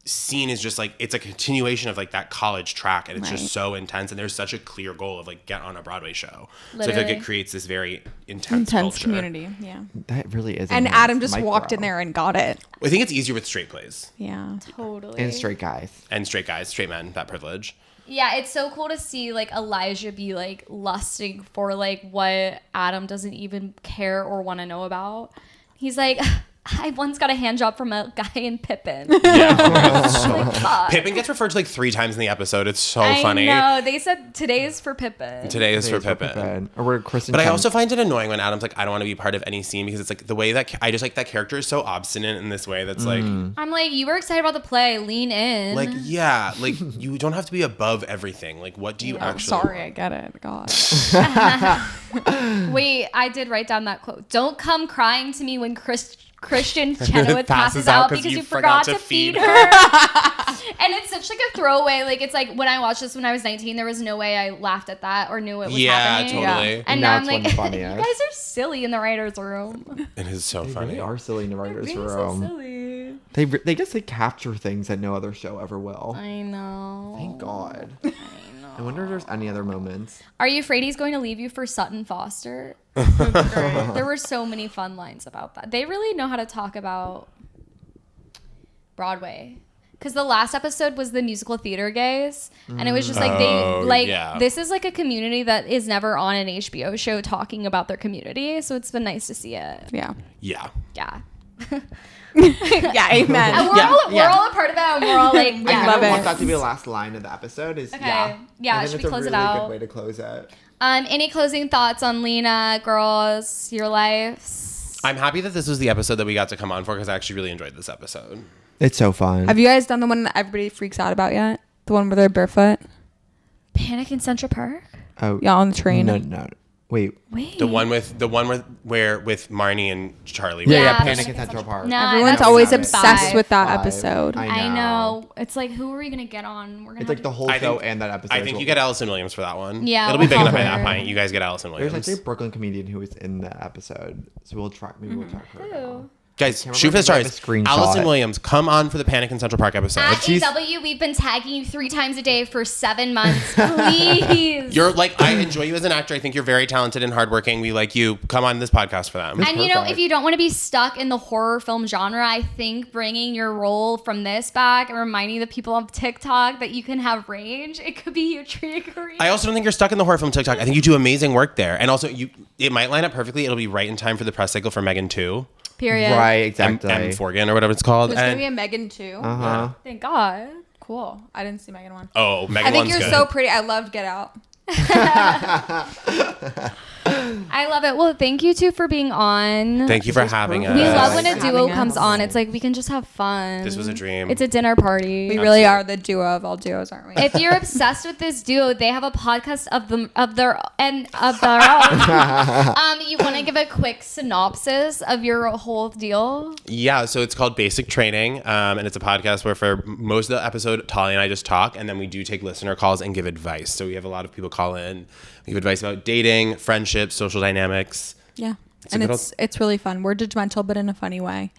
scene is just like, it's a continuation of like that college track, and it's Right. just so intense, and there's such a clear goal of like get on a Broadway show. So I feel like Literally. it creates this very intense culture. community. Yeah. That really is. And intense. Adam just Micro. walked in there and got it. I think it's easier with straight plays Yeah. Totally. And straight guys. and straight guys, straight men, that privilege. Yeah, it's so cool to see like Elijah be like lusting for like what Adam doesn't even care or want to know about. He's like, I once got a hand job from a guy in Pippin. Yeah, so fuck? Pippin gets referred to like 3 times in the episode. It's so I funny. know. They said today is for Pippin. Today is for Pippin. Or where Kristen. But I also find it annoying when Adam's like, I don't want to be part of any scene because it's like the way that I just like that character is so obstinate in this way that's like. I'm like, you were excited about the play. Lean in. Like, yeah, like you don't have to be above everything. Like, what do you actually? Sorry, I get it. God. Wait, I did write down that quote. Don't come crying to me when Christian Chenoweth passes out because you forgot to feed her. And it's such like a throwaway. Like, it's like when I watched this when I was 19, there was no way I laughed at that or knew it was happening. Totally. Yeah. And now I'm that's like, one you funniest. guys are silly in the writer's room. It is so They funny. really are silly in the writers' Being room. so silly. They just like capture things that no other show ever will. I know. Thank God. I know. I wonder if there's any other moments. Are you afraid he's going to leave you for Sutton Foster? There were so many fun lines about that. They really know how to talk about Broadway. Because the last episode was the musical theater gays. And it was just like, this is like a community that is never on an HBO show talking about their community. So it's been nice to see it. Yeah. Yeah. Yeah. Yeah, amen. And we're all a part of it. And we're all like, yeah. I love kind of it. want that to be the last line of the episode. Is Okay. yeah. Yeah, I think should it's we a close it really out? good way to close it. Any closing thoughts on Lena, girls, your lives? I'm happy that this was the episode that we got to come on for because I actually really enjoyed this episode. It's so fun. Have you guys done the one that everybody freaks out about yet? The one where they're barefoot? Panic in Central Park? Oh Yeah, on the train. No. Wait. Wait. The one with Marnie and Charlie. Yeah, Yeah, Panic in Central Park. No, Everyone's that's always season obsessed 5. with that 5. episode. I know. It's like, who are we gonna get on? We're gonna It's like the whole I show think- and that episode. I think you get Allison Williams for that one. Yeah, It'll be big we'll enough by help that her. point. You guys get Allison There's Williams. actually a Brooklyn comedian who was in the episode, so we'll track her. down. Guys, Can't shoot for the remember if stars. I have a screenshot. Allison Williams, come on for the Panic in Central Park episode. At She's- AW, we've been tagging you 3 times a day for 7 months. Please. You're like, I enjoy you as an actor. I think you're very talented and hardworking. We like you. Come on this podcast for them. And you know, Perfect. if you don't want to be stuck in the horror film genre, I think bringing your role from this back and reminding the people of TikTok that you can have range, it could be you triggering. I also don't think you're stuck in the horror film TikTok. I think you do amazing work there. And also, it might line up perfectly. It'll be right in time for the press cycle for Megan 2. Period. Right, exactly. M. Forgan or whatever it's called. There's going to And- be a Megan too. Uh-huh. Thank God. Cool. I didn't see Megan 1. Oh, Megan I think 1's you're good. so pretty. I loved Get Out. I love it. Well, thank you two for being on. Thank you for having us. We love when a Thanks for duo having comes us. on. It's like we can just have fun. This was a dream. It's a dinner party. We really are the duo of all duos, aren't we? If you're obsessed with this duo, they have a podcast of their own. You want to give a quick synopsis of your whole deal? Yeah, so it's called Basic Training, and it's a podcast where for most of the episode, Talia and I just talk, and then we do take listener calls and give advice. So we have a lot of people call in, we give advice about dating, friendships, social dynamics. Yeah. It's a And good it's really fun. We're judgmental, but in a funny way.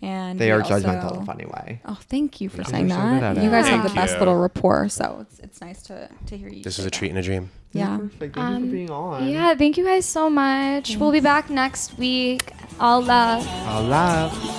And They we are also- judgmental in a funny way. Oh, thank you for You're saying so good that. at You it. guys have Thank the best you. little rapport, so it's nice to hear you. This say was a that. treat and a dream. Yeah. Perfect. Thank you for being on. Yeah, thank you guys so much. We'll be back next week. All love. All love.